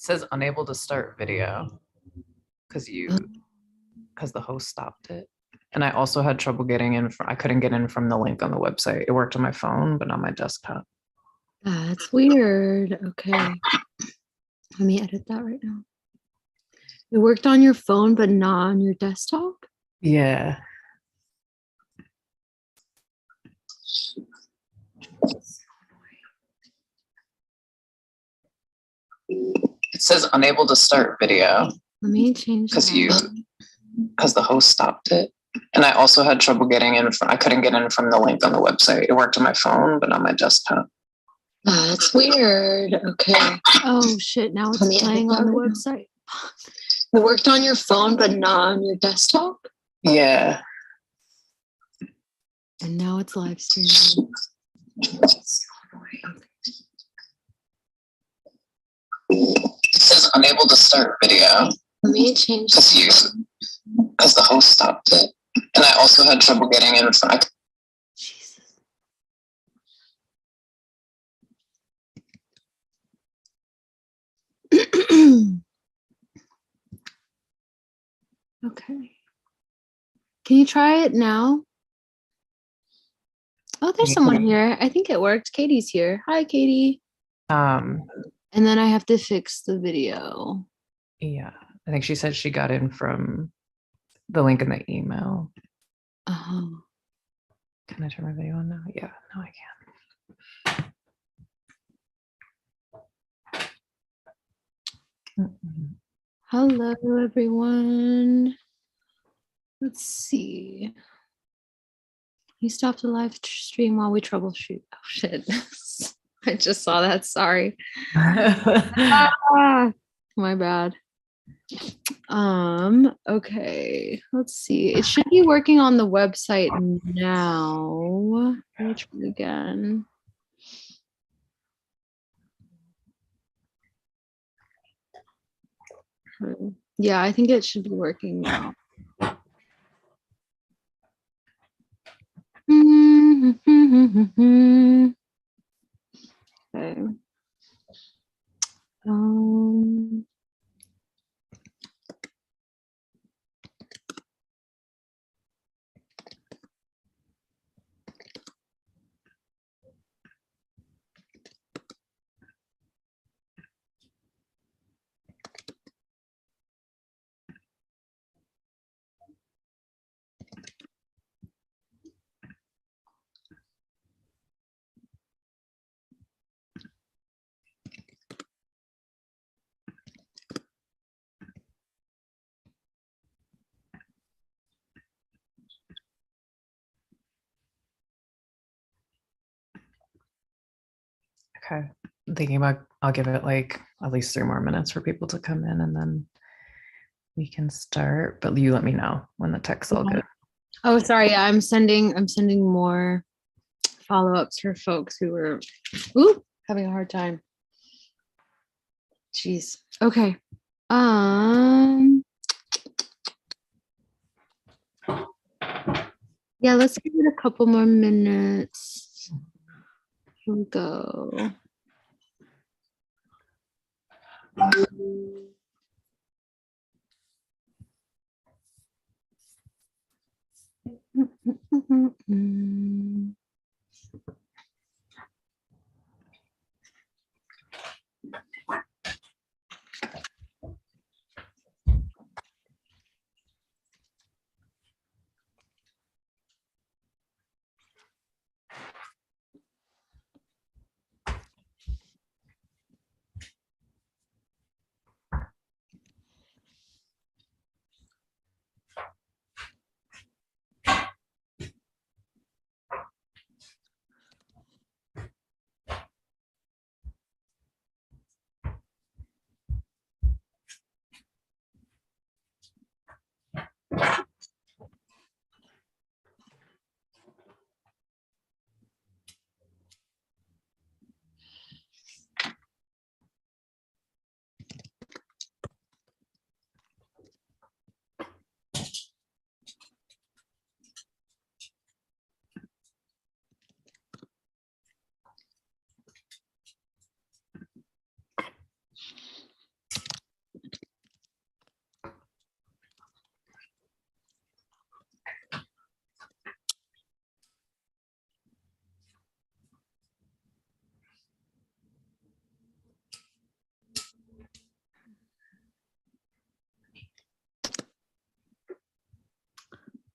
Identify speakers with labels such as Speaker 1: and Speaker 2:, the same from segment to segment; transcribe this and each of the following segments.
Speaker 1: says unable to start video because the host stopped it. And I also had trouble getting in. I couldn't get in from the link on the website. It worked on my phone, but not my desktop.
Speaker 2: That's weird. Okay. Let me edit that right now. It worked on your phone, but not on your desktop?
Speaker 1: Yeah. It says unable to start video.
Speaker 2: Let me change
Speaker 1: because the host stopped it. And I also had trouble getting in. I couldn't get in from the link on the website. It worked on my phone, but not my desktop.
Speaker 2: That's weird. Okay. Oh shit! Now it's playing on the website. It worked on your phone, but not on your desktop.
Speaker 1: Yeah.
Speaker 2: And now it's live streaming.
Speaker 1: It says unable to start video.
Speaker 2: Let me change
Speaker 1: because the host stopped it. And I also had trouble getting in.
Speaker 2: Jesus. Okay. Can you try it now? Oh, there's someone here. I think it worked. Katie's here. Hi, Katie. And then I have to fix the video.
Speaker 1: Yeah. I think she said she got in from the link in the email.
Speaker 2: Oh.
Speaker 1: Can I turn my video on now? Yeah, no, I can.
Speaker 2: Hello, everyone. Let's see. You stopped the live stream while we troubleshoot. Oh, shit. I just saw that. Sorry. My bad. Okay. Let's see. It should be working on the website now. Let me try again. Yeah, I think it should be working now. Okay.
Speaker 1: Okay. I'm thinking about, I'll give it like at least 3 more minutes for people to come in and then we can start, but you let me know when the tech's all good.
Speaker 2: Oh, sorry. Yeah, I'm sending more follow-ups for folks who were having a hard time. Jeez. Okay. Yeah, let's give it a couple more minutes. Here we go.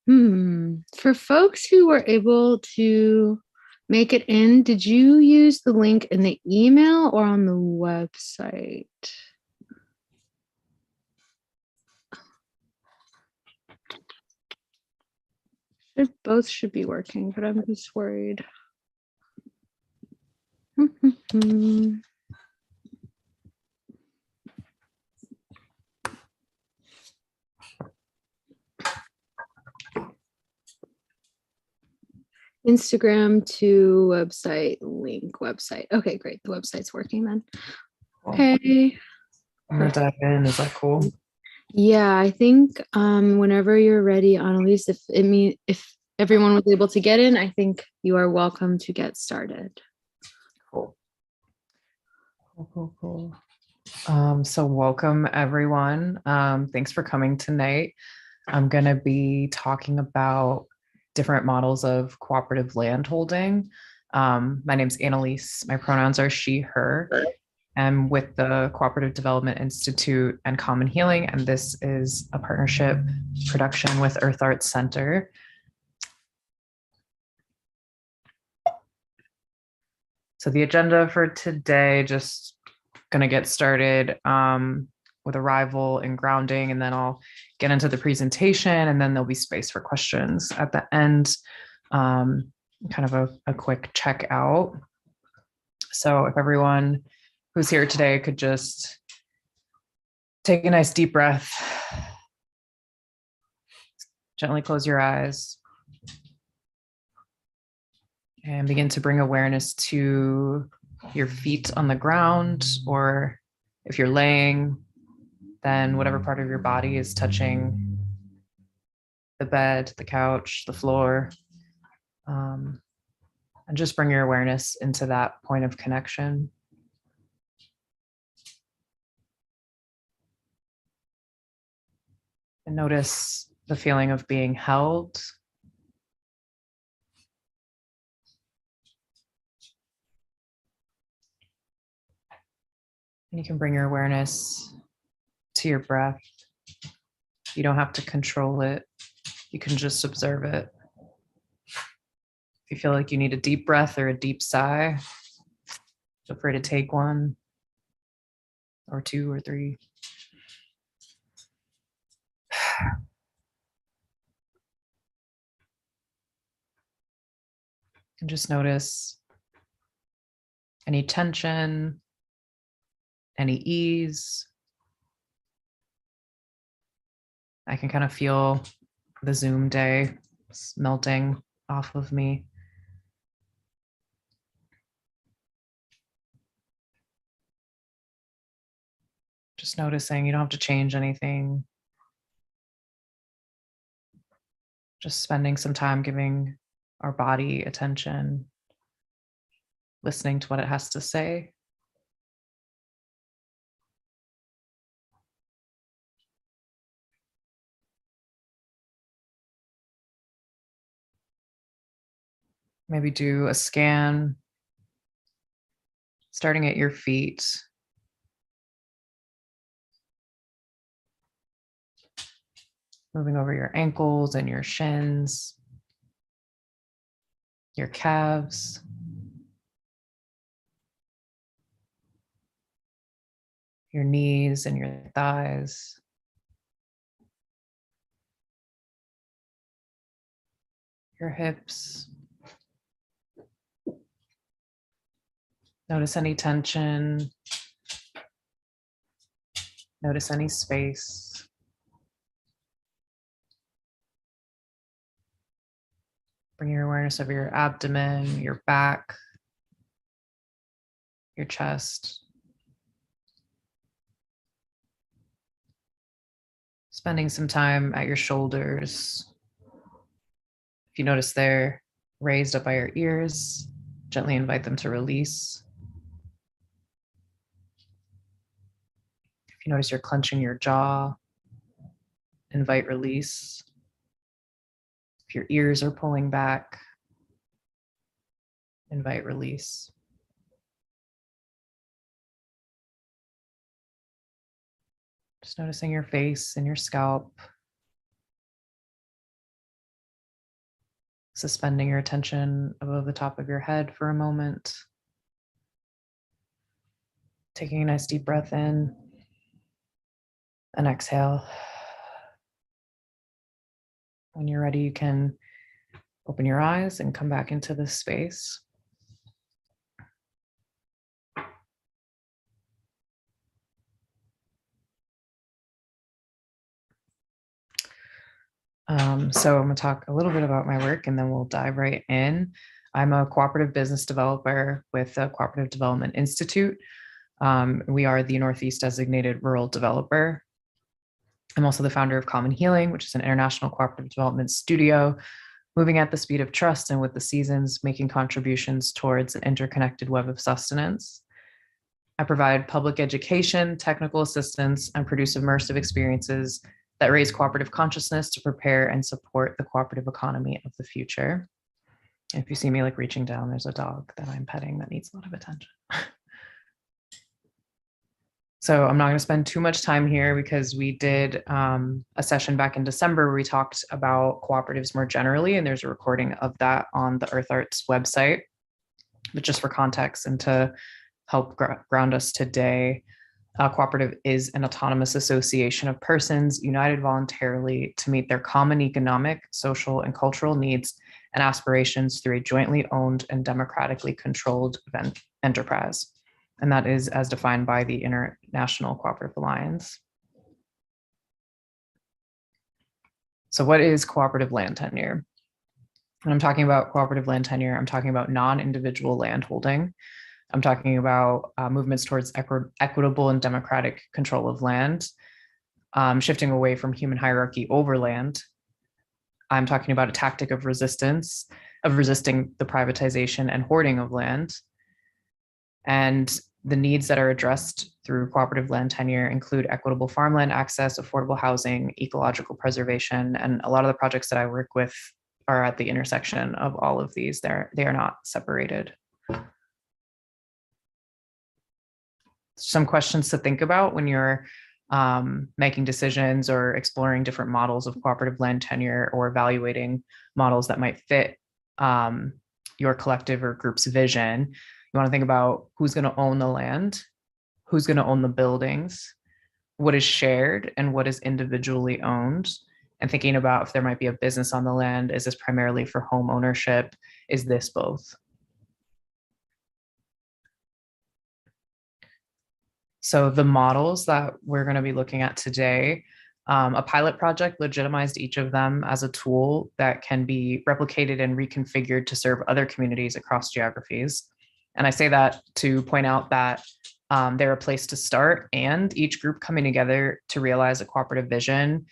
Speaker 2: For folks who were able to make it in, did you use the link in the email or on the website? Both should be working, but I'm just worried. Instagram to website link website. Okay, great. The website's working then.
Speaker 1: Cool.
Speaker 2: Okay.
Speaker 1: I'm gonna dive in. Is that cool?
Speaker 2: Yeah, I think whenever you're ready, Annalise, if everyone was able to get in, I think you are welcome to get started.
Speaker 1: Cool. Cool. So welcome everyone. Thanks for coming tonight. I'm gonna be talking about different models of cooperative landholding. My name's Annalise. My pronouns are she, her. I'm with the Cooperative Development Institute and Common Healing, and this is a partnership production with Earth Arts Center. So the agenda for today, just going to get started with arrival and grounding, and then I'll get into the presentation, and then there'll be space for questions at the end. Kind of a quick check out. So if everyone who's here today could just take a nice deep breath, gently close your eyes, and begin to bring awareness to your feet on the ground, or if you're laying, then whatever part of your body is touching the bed, the couch, the floor. And just bring your awareness into that point of connection. And notice the feeling of being held. And you can bring your awareness to your breath. You don't have to control it. You can just observe it. If you feel like you need a deep breath or a deep sigh, feel free to take one or two or three. And just notice any tension, any ease. I can kind of feel the Zoom day melting off of me. Just noticing, you don't have to change anything. Just spending some time giving our body attention, listening to what it has to say. Maybe do a scan, starting at your feet. Moving over your ankles and your shins, your calves, your knees and your thighs, your hips. Notice any tension. Notice any space. Bring your awareness over your abdomen, your back, your chest. Spending some time at your shoulders. If you notice they're raised up by your ears, gently invite them to release. If you notice you're clenching your jaw, invite release. If your ears are pulling back, invite release. Just noticing your face and your scalp. Suspending your attention above the top of your head for a moment. Taking a nice deep breath in and exhale. When you're ready, you can open your eyes and come back into this space. So I'm going to talk a little bit about my work and then we'll dive right in. I'm a cooperative business developer with the Cooperative Development Institute. We are the Northeast designated rural developer. I'm also the founder of Common Healing, which is an international cooperative development studio, moving at the speed of trust and with the seasons, making contributions towards an interconnected web of sustenance. I provide public education, technical assistance, and produce immersive experiences that raise cooperative consciousness to prepare and support the cooperative economy of the future. If you see me like reaching down, there's a dog that I'm petting that needs a lot of attention. So I'm not going to spend too much time here because we did a session back in December where we talked about cooperatives more generally, and there's a recording of that on the Earth Arts website. But just for context and to help ground us today, a cooperative is an autonomous association of persons united voluntarily to meet their common economic, social, and cultural needs and aspirations through a jointly owned and democratically controlled enterprise. And that is as defined by the International Cooperative Alliance. So what is cooperative land tenure? When I'm talking about cooperative land tenure, I'm talking about non-individual land holding. I'm talking about movements towards equitable and democratic control of land, shifting away from human hierarchy over land. I'm talking about a tactic of resistance, of resisting the privatization and hoarding of land. And the needs that are addressed through cooperative land tenure include equitable farmland access, affordable housing, ecological preservation, and a lot of the projects that I work with are at the intersection of all of these. They are not separated. Some questions to think about when you're making decisions or exploring different models of cooperative land tenure or evaluating models that might fit your collective or group's vision. You want to think about who's going to own the land, who's going to own the buildings, what is shared and what is individually owned, and thinking about if there might be a business on the land. Is this primarily for home ownership? Is this both? So the models that we're going to be looking at today, a pilot project legitimized each of them as a tool that can be replicated and reconfigured to serve other communities across geographies. And I say that to point out that they're a place to start, and each group coming together to realize a cooperative vision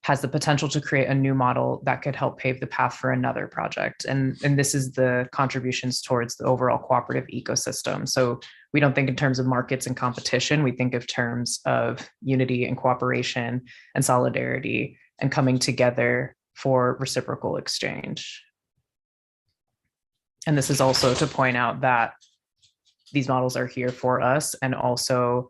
Speaker 1: has the potential to create a new model that could help pave the path for another project. And this is the contributions towards the overall cooperative ecosystem. So we don't think in terms of markets and competition, we think of terms of unity and cooperation and solidarity and coming together for reciprocal exchange. And this is also to point out that these models are here for us, and also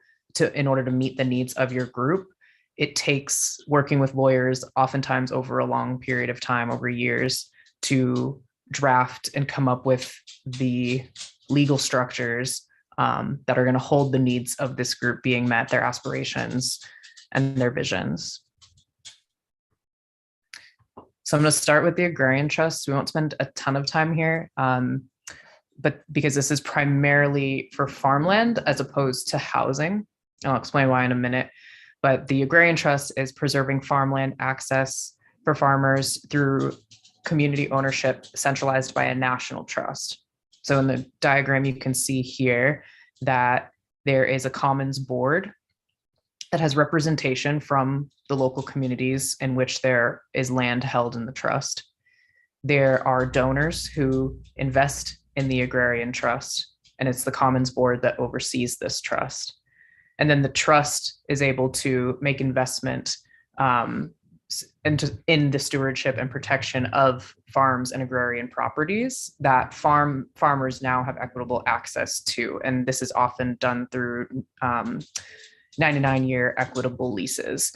Speaker 1: in order to meet the needs of your group, it takes working with lawyers, oftentimes over a long period of time, over years, to draft and come up with the legal structures that are going to hold the needs of this group being met, their aspirations and their visions. So I'm going to start with the agrarian trust. We won't spend a ton of time here, but because this is primarily for farmland as opposed to housing. I'll explain why in a minute. But the agrarian trust is preserving farmland access for farmers through community ownership centralized by a national trust. So in the diagram, you can see here that there is a commons board that has representation from the local communities in which there is land held in the trust. There are donors who invest in the agrarian trust, and it's the commons board that oversees this trust. And then the trust is able to make investment in the stewardship and protection of farms and agrarian properties that farmers now have equitable access to. And this is often done through 99-year equitable leases.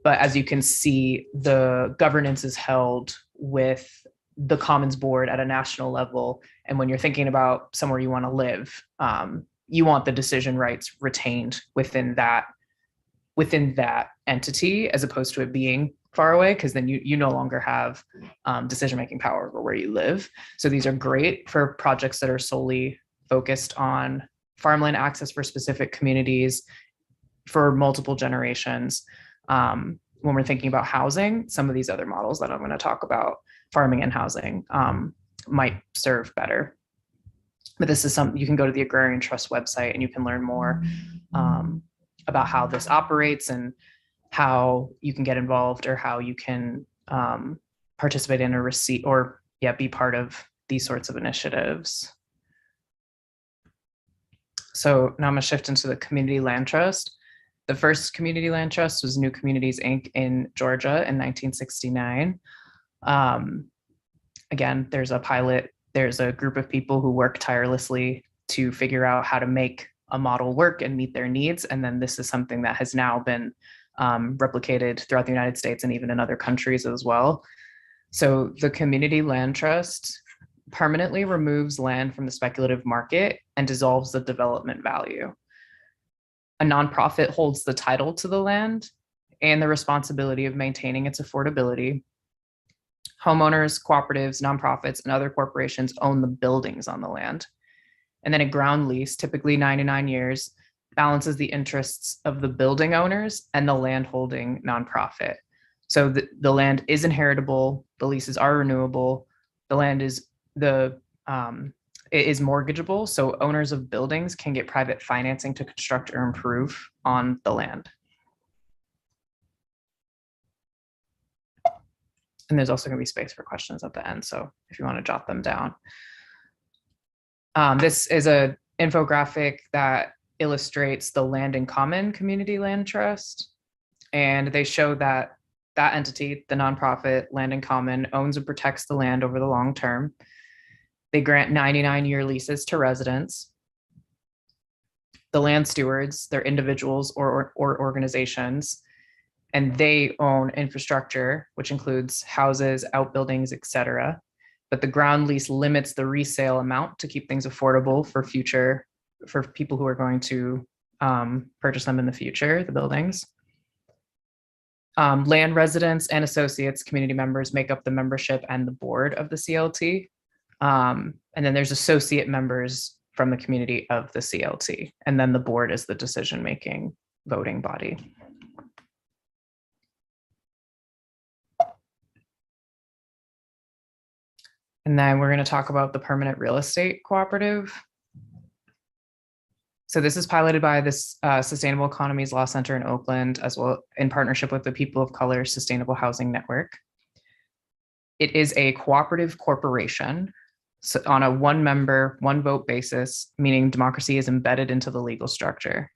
Speaker 1: But as you can see, the governance is held with the Commons Board at a national level. And when you're thinking about somewhere you want to live, you want the decision rights retained within that entity, as opposed to it being far away, because then you no longer have decision-making power over where you live. So these are great for projects that are solely focused on farmland access for specific communities for multiple generations. When we're thinking about housing, some of these other models that I'm going to talk about, farming and housing, might serve better. But this is something you can go to the Agrarian Trust website and you can learn more about how this operates and how you can get involved, or how you can participate in a receipt, or be part of these sorts of initiatives. So now I'm going to shift into the Community Land Trust. The first Community Land Trust was New Communities, Inc. in Georgia in 1969. Again, there's a pilot, there's a group of people who work tirelessly to figure out how to make a model work and meet their needs. And then this is something that has now been replicated throughout the United States and even in other countries as well. So the Community Land Trust permanently removes land from the speculative market and dissolves the development value. A nonprofit holds the title to the land and the responsibility of maintaining its affordability. Homeowners, cooperatives, nonprofits, and other corporations own the buildings on the land. And then a ground lease, typically 99 years, balances the interests of the building owners and the land holding nonprofit. So the land is inheritable, the leases are renewable, the land is it is mortgageable, so owners of buildings can get private financing to construct or improve on the land. And there's also going to be space for questions at the end, so if you want to jot them down. This is an infographic that illustrates the Land in Common Community Land Trust, and they show that that entity, the nonprofit Land in Common, owns and protects the land over the long term. They grant 99-year leases to residents. The land stewards, they're individuals or organizations, and they own infrastructure, which includes houses, outbuildings, etc. But the ground lease limits the resale amount to keep things affordable for people who are going to purchase them in the future, the buildings. Land residents and associates, community members, make up the membership and the board of the CLT. And then there's associate members from the community of the CLT. And then the board is the decision-making voting body. And then we're going to talk about the Permanent Real Estate Cooperative. So this is piloted by this Sustainable Economies Law Center in Oakland, as well in partnership with the People of Color Sustainable Housing Network. It is a cooperative corporation, so on a one member, one vote basis, meaning democracy is embedded into the legal structure.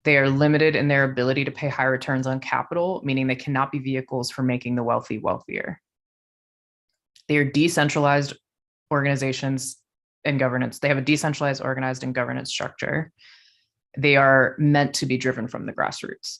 Speaker 1: They are limited in their ability to pay high returns on capital, meaning they cannot be vehicles for making the wealthy wealthier. They are decentralized organizations and governance. They have a decentralized, organized, and governance structure. They are meant to be driven from the grassroots.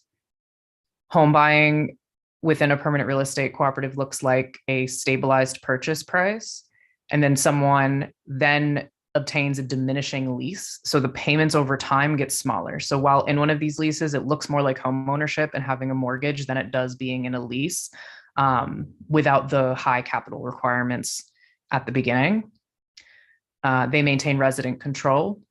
Speaker 1: Home buying within a permanent real estate cooperative looks like a stabilized purchase price, and then someone then obtains a diminishing lease. So the payments over time get smaller. So while in one of these leases, it looks more like home ownership and having a mortgage than it does being in a lease, without the high capital requirements at the beginning. They maintain resident control.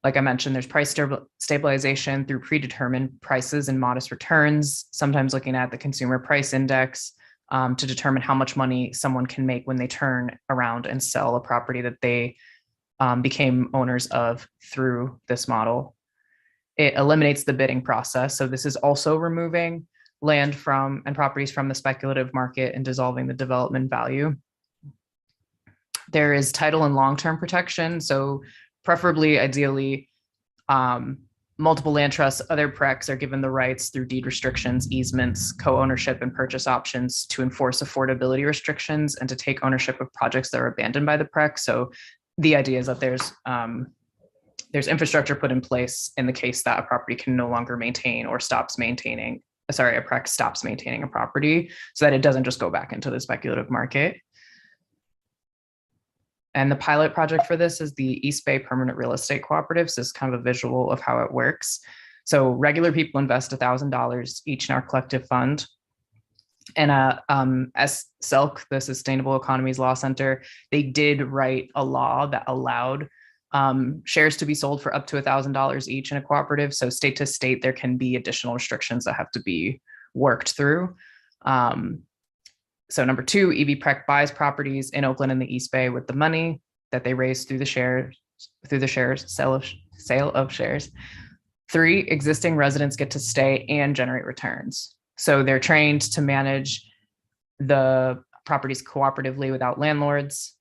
Speaker 1: Like I mentioned, there's price stabilization through predetermined prices and modest returns, sometimes looking at the consumer price index to determine how much money someone can make when they turn around and sell a property that they became owners of through this model. It eliminates the bidding process. So this is also removing land from and properties from the speculative market and dissolving the development value. There is title and long-term protection. So preferably, ideally, multiple land trusts, other precs are given the rights through deed restrictions, easements, co-ownership, and purchase options to enforce affordability restrictions and to take ownership of projects that are abandoned by the prec. So the idea is that there's infrastructure put in place in the case that a property can no longer maintain or stops maintaining a PREC stops maintaining a property so that it doesn't just go back into the speculative market. And the pilot project for this is the East Bay Permanent Real Estate Cooperative. So it's kind of a visual of how it works. So regular people invest $1,000 each in our collective fund. And SELC, the Sustainable Economies Law Center, they did write a law that allowed shares to be sold for up to $1,000 each in a cooperative. So state to state, there can be additional restrictions that have to be worked through. So number two, EV-PREC buys properties in Oakland and the East Bay with the money that they raise through the sale of shares. Three, existing residents get to stay and generate returns. So they're trained to manage the properties cooperatively without landlords.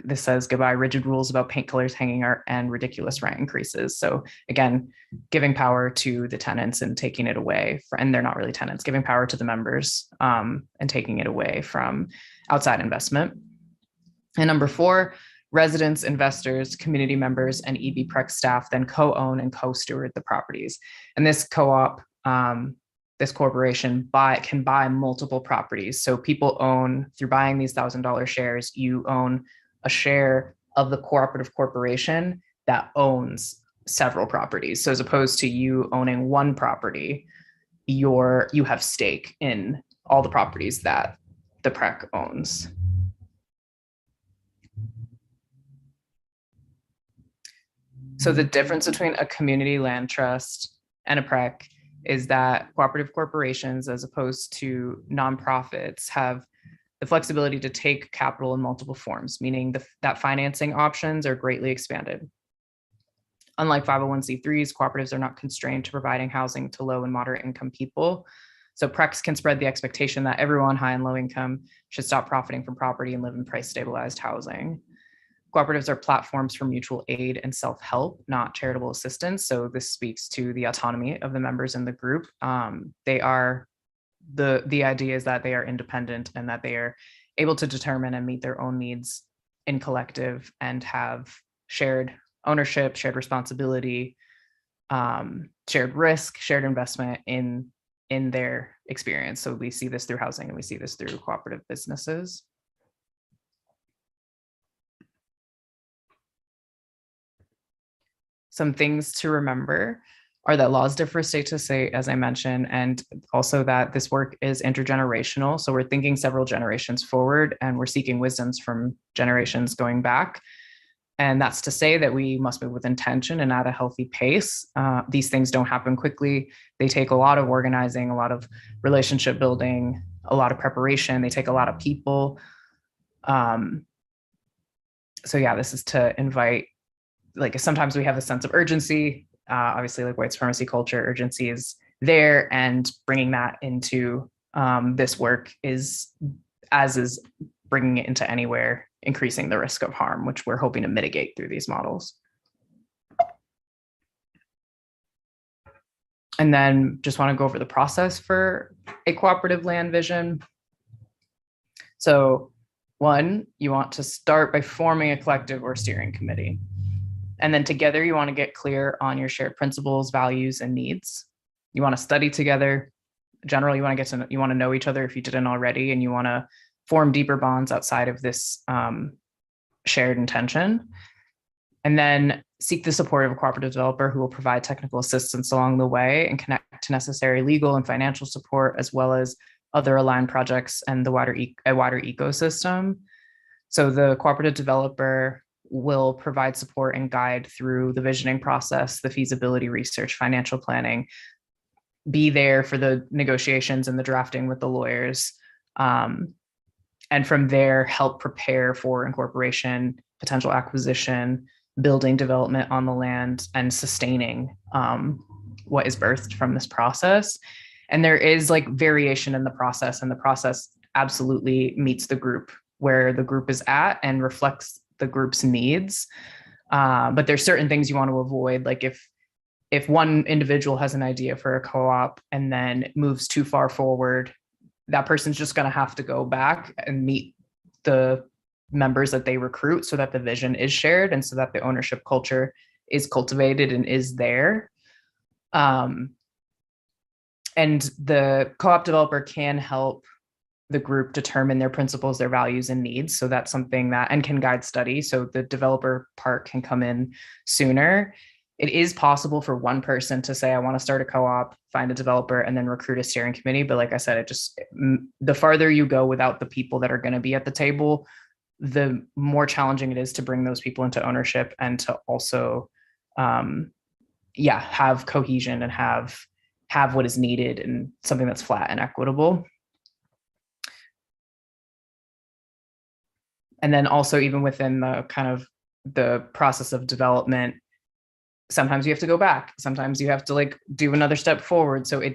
Speaker 1: This says goodbye rigid rules about paint colors, hanging art, and ridiculous rent increases. So again, giving power to the tenants and taking it away, and they're not really tenants, giving power to the members and taking it away from outside investment. And number four, residents, investors, community members, and EV-PREC staff then co-own and co-steward the properties. And this co-op, this corporation can buy multiple properties. So people own, through buying these $1,000 shares, you own a share of the cooperative corporation that owns several properties. So as opposed to you owning one property, you have stake in all the properties that the PREC owns. So the difference between a community land trust and a PREC is that cooperative corporations, as opposed to nonprofits, have the flexibility to take capital in multiple forms, meaning that financing options are greatly expanded. Unlike 501c3s, cooperatives are not constrained to providing housing to low and moderate income people. So PRECs can spread the expectation that everyone high and low income should stop profiting from property and live in price stabilized housing. Cooperatives are platforms for mutual aid and self-help, not charitable assistance. So this speaks to the autonomy of the members in the group. The idea is that they are independent and that they are able to determine and meet their own needs in collective and have shared ownership, shared responsibility, shared risk, shared investment in their experience. So we see this through housing and we see this through cooperative businesses. Some things to remember are that laws differ state to state, as I mentioned, and also that this work is intergenerational. So we're thinking several generations forward and we're seeking wisdoms from generations going back. And that's to say that we must move with intention and at a healthy pace. These things don't happen quickly. They take a lot of organizing, a lot of relationship building, a lot of preparation. They take a lot of people. So yeah, this is to invite, like sometimes we have a sense of urgency. Obviously, like white supremacy culture, urgency is there, and bringing that into this work is bringing it into anywhere, increasing the risk of harm, which we're hoping to mitigate through these models. And then just want to go over the process for a cooperative land vision. So one, you want to start by forming a collective or steering committee. And then together, you want to get clear on your shared principles, values, and needs. You want to study together. Generally, you want to know each other if you didn't already, and you want to form deeper bonds outside of this shared intention. And then seek the support of a cooperative developer who will provide technical assistance along the way and connect to necessary legal and financial support, as well as other aligned projects and the wider ecosystem. So the cooperative developer will provide support and guide through the visioning process, the feasibility research, financial planning, be there for the negotiations and the drafting with the lawyers. And from there, help prepare for incorporation, potential acquisition, building development on the land, and sustaining what is birthed from this process. And there is like variation in the process, and the process absolutely meets the group where the group is at and reflects the group's needs. But there's certain things you want to avoid. Like if one individual has an idea for a co-op and then moves too far forward, that person's just going to have to go back and meet the members that they recruit so that the vision is shared and so that the ownership culture is cultivated and is there. and the co-op developer can help the group determine their principles, their values, and needs. So that's something that, and can guide study. So the developer part can come in sooner. It is possible for one person to say, I want to start a co-op, find a developer, and then recruit a steering committee. But like I said, it just, the farther you go without the people that are going to be at the table, the more challenging it is to bring those people into ownership and to also, have cohesion and have what is needed and something that's flat and equitable. And then also even within the kind of the process of development, sometimes you have to go back, sometimes you have to like do another step forward. So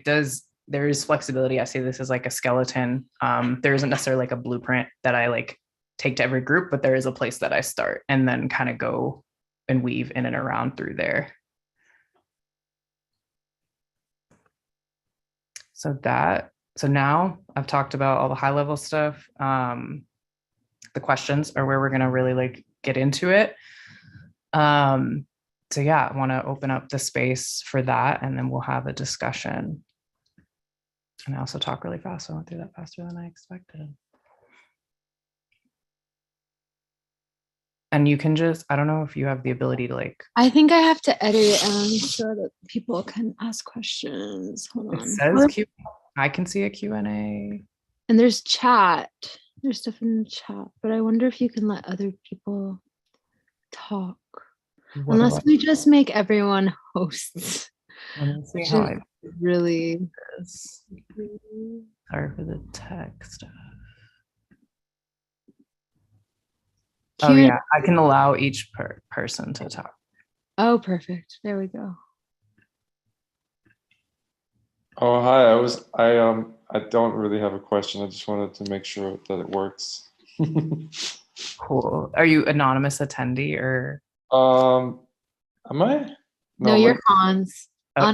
Speaker 1: there is flexibility. I say this is like a skeleton. There isn't necessarily like a blueprint that I like take to every group, but there is a place that I start and then kind of go and weave in and around through there. So now I've talked about all the high level stuff. The questions are where we're going to really like get into it. So yeah, I want to open up the space for that, and then we'll have a discussion. And I also talk really fast, so I went through that faster than I expected. And you can just, I don't know if you have the ability to like.
Speaker 2: I think I have to edit it so that people can ask questions. Hold on.
Speaker 1: It says Q. I can see a Q&A.
Speaker 2: And there's chat. There's stuff in the chat, but I wonder if you can let other people talk. Unless we just make everyone hosts.
Speaker 1: Let me see how I
Speaker 2: really.
Speaker 1: Sorry for the text. Oh yeah, I can allow each person to talk.
Speaker 2: Oh, perfect. There we go.
Speaker 3: Oh, hi. I don't really have a question. I just wanted to make sure that it works.
Speaker 1: Cool. Are you anonymous attendee or?
Speaker 3: Am I?
Speaker 2: No, you're Hans.
Speaker 1: Oh.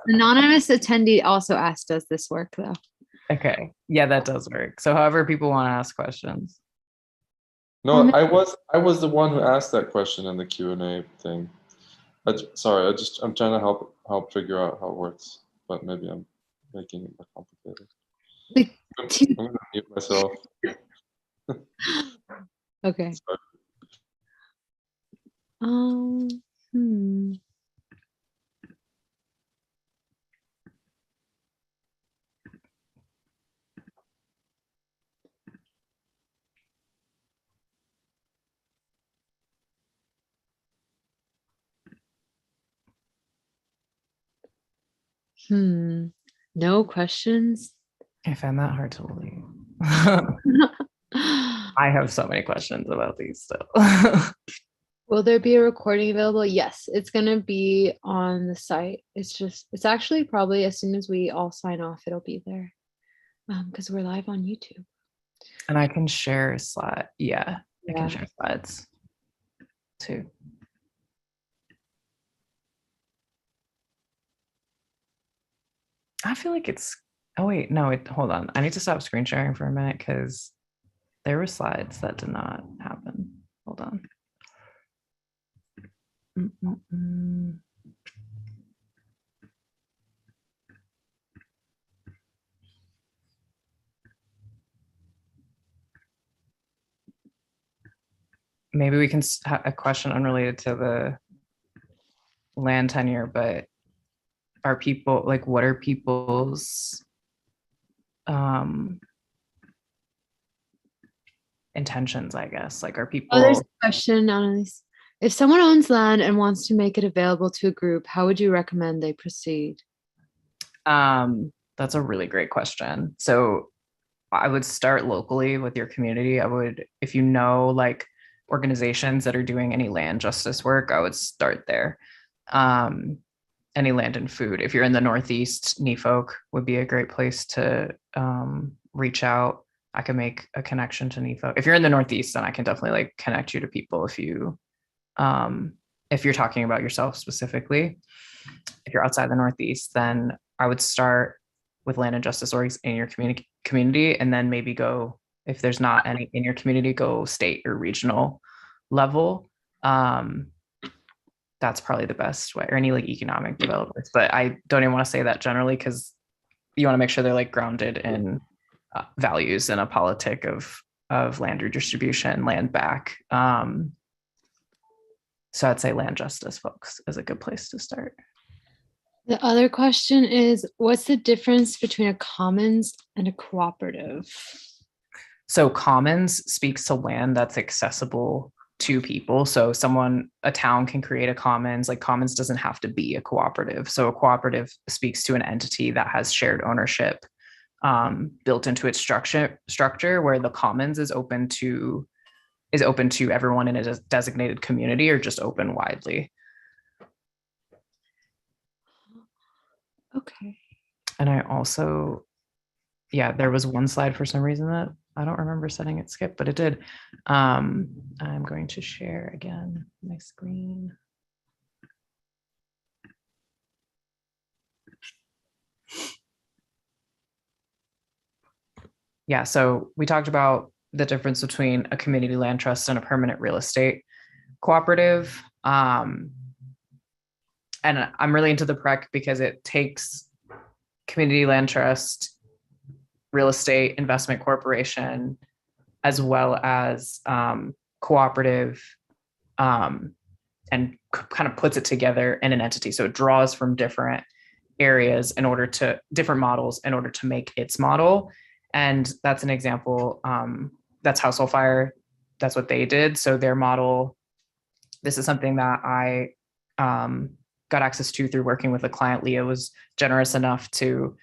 Speaker 2: Anonymous attendee also asked, does this work though?
Speaker 1: Okay. Yeah, that does work. So however people want to ask questions.
Speaker 3: No, I was the one who asked that question in the Q&A thing. Sorry, I'm trying to help figure out how it works, but maybe I'm making it more complicated. I'm gonna mute myself.
Speaker 2: Okay.
Speaker 3: Sorry.
Speaker 2: No questions.
Speaker 1: I find that hard to believe. I have so many questions about these still.
Speaker 2: Will there be a recording available? Yes, it's going to be on the site. It's actually probably as soon as we all sign off, it'll be there because we're live on YouTube.
Speaker 1: And I can share a slide. Yeah, I can share slides too. I feel like it's, oh wait, no, hold on. I need to stop screen sharing for a minute because there were slides that did not happen. Hold on. Maybe we can have a question unrelated to the land tenure, but are people like, what are people's intentions, I guess? Like, are people?
Speaker 2: Oh, there's a question on this. If someone owns land and wants to make it available to a group, how would you recommend they proceed?
Speaker 1: That's a really great question. So I would start locally with your community. I would, if you know, like organizations that are doing any land justice work, I would start there. Any land and food. If you're in the Northeast, NEFOC would be a great place to reach out. I can make a connection to NEFOC. If you're in the Northeast, then I can definitely like connect you to people if you're talking about yourself specifically. If you're outside the Northeast, then I would start with land and justice orgs in your community, and then maybe go, if there's not any in your community, go state or regional level. That's probably the best way, or any like economic developers. But I don't even want to say that generally because you want to make sure they're like grounded in values and a politic of land redistribution, land back. So I'd say land justice, folks, is a good place to start.
Speaker 2: The other question is, what's the difference between a commons and a cooperative?
Speaker 1: So commons speaks to land that's accessible to people. So a town can create a commons, like commons doesn't have to be a cooperative. So a cooperative speaks to an entity that has shared ownership built into its structure, where the commons is open to everyone in a designated community, or just open widely.
Speaker 2: Okay.
Speaker 1: And I also, yeah, there was one slide for some reason that I don't remember setting it skip, but it did. I'm going to share again my screen. Yeah, so we talked about the difference between a community land trust and a permanent real estate cooperative. And I'm really into the PREC because it takes community land trust, real estate investment corporation, as well as cooperative, and kind of puts it together in an entity. So it draws from different areas different models in order to make its model. And that's an example. That's how Soulfire, that's what they did. So their model, this is something that I got access to through working with a client. Leah was generous enough to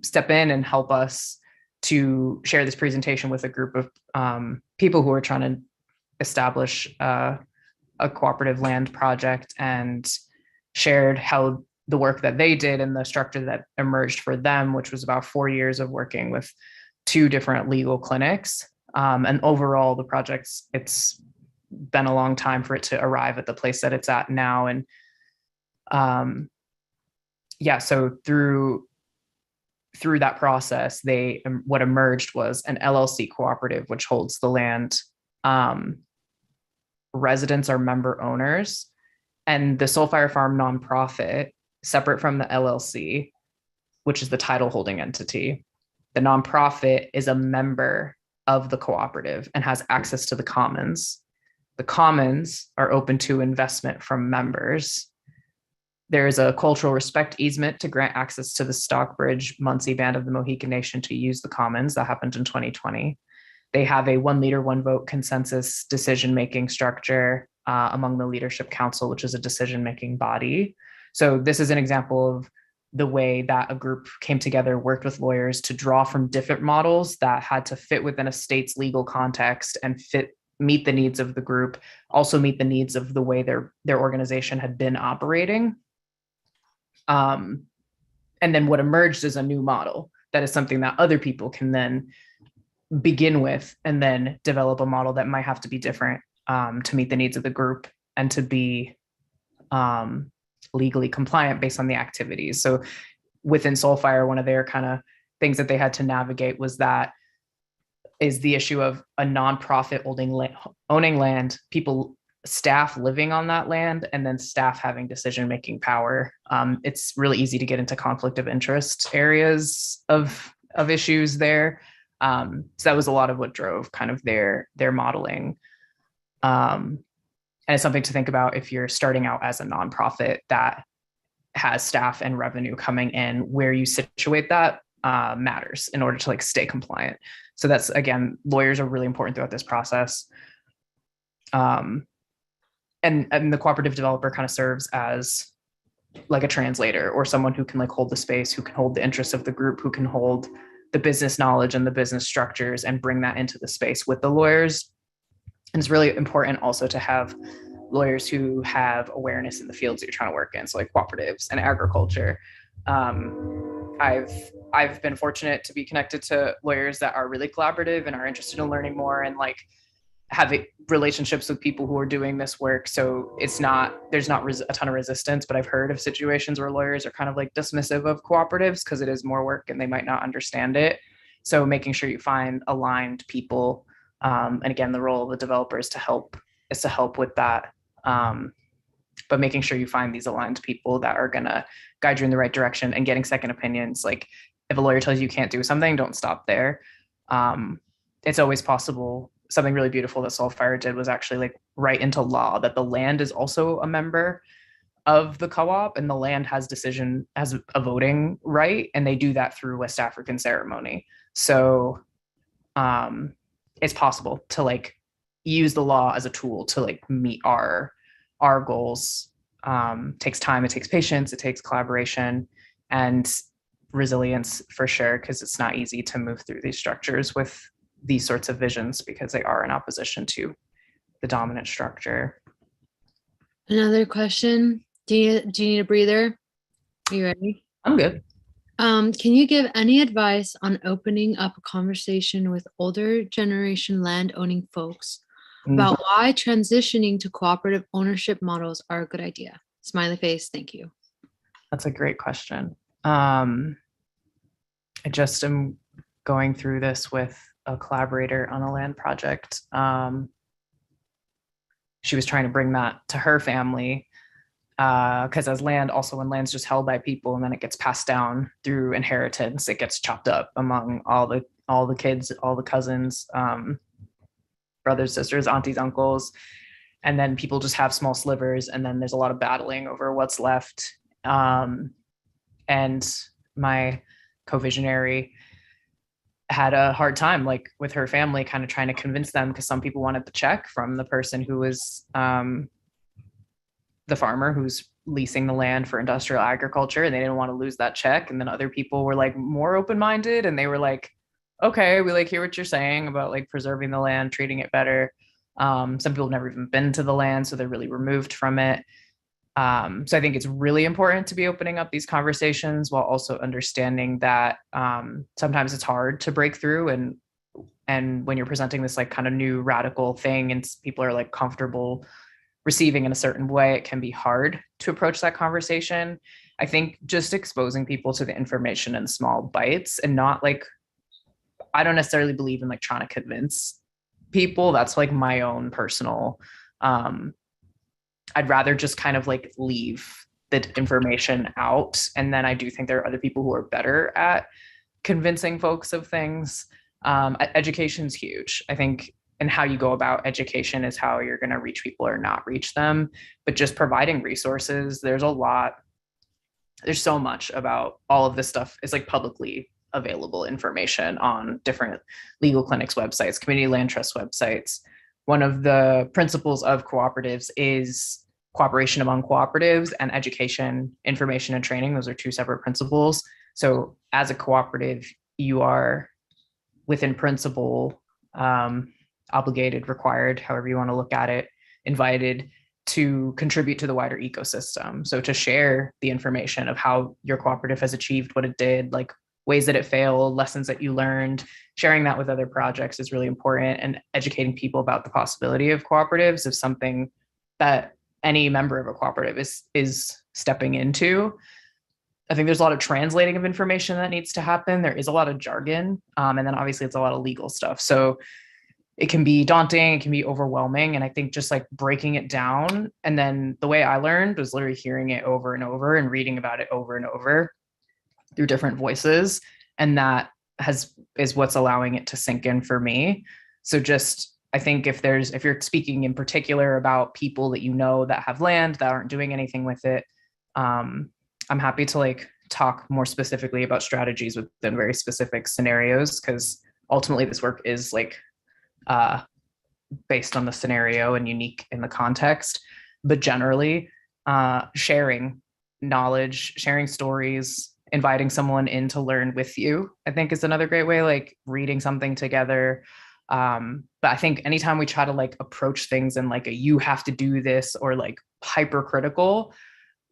Speaker 1: step in and help us to share this presentation with a group of people who are trying to establish a cooperative land project, and shared how the work that they did and the structure that emerged for them, which was about 4 years of working with 2 different legal clinics. And overall, the project's, it's been a long time for it to arrive at the place that it's at now. And yeah, so through that process, what emerged was an LLC cooperative, which holds the land. Residents are member owners, and the Soulfire Farm nonprofit, separate from the LLC, which is the title holding entity, the nonprofit is a member of the cooperative and has access to the commons. The commons are open to investment from members. There is a cultural respect easement to grant access to the Stockbridge Munsee Band of the Mohican Nation to use the commons. That happened in 2020. They have a 1 leader, 1 vote consensus decision-making structure among the Leadership Council, which is a decision-making body. So this is an example of the way that a group came together, worked with lawyers to draw from different models that had to fit within a state's legal context and meet the needs of the group, also meet the needs of the way their organization had been operating. And then what emerged is a new model that is something that other people can then begin with, and then develop a model that might have to be different to meet the needs of the group and to be legally compliant based on the activities. So within Soulfire, one of their kind of things that they had to navigate was the issue of a nonprofit owning land, staff living on that land, and then staff having decision-making power. It's really easy to get into conflict of interest areas of issues there. So that was a lot of what drove kind of their modeling. And it's something to think about if you're starting out as a nonprofit that has staff and revenue coming in. Where you situate that matters in order to like stay compliant. So that's, again, lawyers are really important throughout this process. And the cooperative developer kind of serves as like a translator, or someone who can like hold the space, who can hold the interests of the group, who can hold the business knowledge and the business structures and bring that into the space with the lawyers. And it's really important also to have lawyers who have awareness in the fields that you're trying to work in. So like cooperatives and agriculture. I've been fortunate to be connected to lawyers that are really collaborative and are interested in learning more and like having relationships with people who are doing this work. So there's not a ton of resistance, but I've heard of situations where lawyers are kind of like dismissive of cooperatives because it is more work and they might not understand it. So making sure you find aligned people. And again, the role of the developer is to help with that but making sure you find these aligned people that are going to guide you in the right direction, and getting second opinions. Like if a lawyer tells you can't do something, don't stop there. It's always possible. Something really beautiful that Soulfire did was actually like write into law that the land is also a member of the co-op, and the land has a voting right, and they do that through West African ceremony. So it's possible to like use the law as a tool to like meet our goals. Takes time, it takes patience, it takes collaboration and resilience for sure, because it's not easy to move through these structures with these sorts of visions, because they are in opposition to the dominant structure.
Speaker 2: Another question. Do you need a breather? Are you ready?
Speaker 1: I'm good.
Speaker 2: Can you give any advice on opening up a conversation with older generation land owning folks about why transitioning to cooperative ownership models are a good idea? Smiley face, thank you.
Speaker 1: That's a great question. I just am going through this with a collaborator on a land project. She was trying to bring that to her family, because as land, also when land's just held by people and then it gets passed down through inheritance, it gets chopped up among all the kids, all the cousins, brothers, sisters, aunties, uncles, and then people just have small slivers, and then there's a lot of battling over what's left. And my co-visionary had a hard time like with her family kind of trying to convince them, because some people wanted the check from the person who was the farmer who's leasing the land for industrial agriculture, and they didn't want to lose that check. And then other people were like more open-minded, and they were like, okay, we like hear what you're saying about like preserving the land, treating it better. Some people have never even been to the land, so they're really removed from it. So I think it's really important to be opening up these conversations while also understanding that sometimes it's hard to break through, and when you're presenting this like kind of new radical thing and people are like comfortable receiving in a certain way, it can be hard to approach that conversation. I think just exposing people to the information in small bites, and not like, I don't necessarily believe in like trying to convince people. That's like my own personal, I'd rather just kind of like leave the information out. And then I do think there are other people who are better at convincing folks of things. Education's huge, I think, and how you go about education is how you're going to reach people or not reach them. But just providing resources, there's so much about all of this stuff. It's like publicly available information on different legal clinics websites, community land trust websites. One of the principles of cooperatives is cooperation among cooperatives, and education, information, and training. Those are two separate principles. So as a cooperative, you are within principle, obligated, required, however you want to look at it, invited to contribute to the wider ecosystem. So to share the information of how your cooperative has achieved what it did, like ways that it failed, lessons that you learned, sharing that with other projects is really important. And educating people about the possibility of cooperatives is something that any member of a cooperative is stepping into. I think there's a lot of translating of information that needs to happen. There is a lot of jargon, and then obviously it's a lot of legal stuff. So it can be daunting, it can be overwhelming. And I think just like breaking it down, and then the way I learned was literally hearing it over and over and reading about it over and over through different voices. And that is what's allowing it to sink in for me. So just, I think if you're speaking in particular about people that you know that have land that aren't doing anything with it, I'm happy to like talk more specifically about strategies within very specific scenarios, because ultimately this work is like based on the scenario and unique in the context. But generally, sharing knowledge, sharing stories, inviting someone in to learn with you, I think is another great way, like reading something together. But I think anytime we try to like approach things in like you have to do this, or like hypercritical,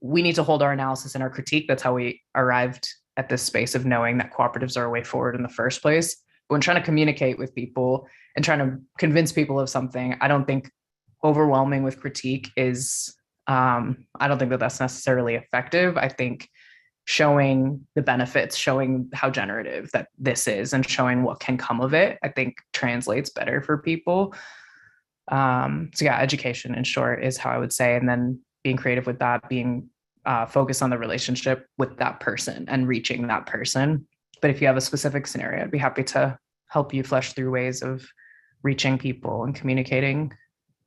Speaker 1: we need to hold our analysis and our critique. That's how we arrived at this space of knowing that cooperatives are a way forward in the first place. But when trying to communicate with people and trying to convince people of something, I don't think overwhelming with critique is, I don't think that that's necessarily effective. I think showing the benefits, showing how generative that this is, and showing what can come of it, I think translates better for people. So yeah, education in short is how I would say. And then being creative with that, being focused on the relationship with that person and reaching that person. But if you have a specific scenario, I'd be happy to help you flesh through ways of reaching people and communicating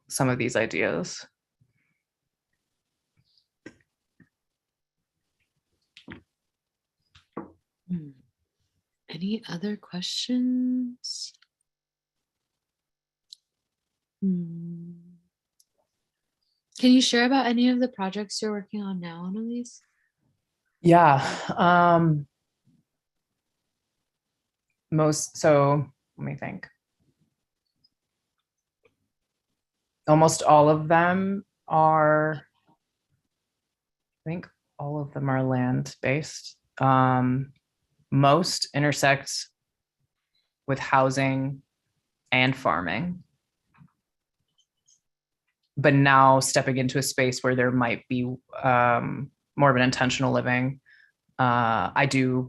Speaker 1: some of these ideas.
Speaker 2: Any other questions? Can you share about any of the projects you're working on now, Annalise?
Speaker 1: Yeah. So let me think. Almost all of them are, I think all of them are land-based. Most intersect with housing and farming. But now stepping into a space where there might be more of an intentional living. I do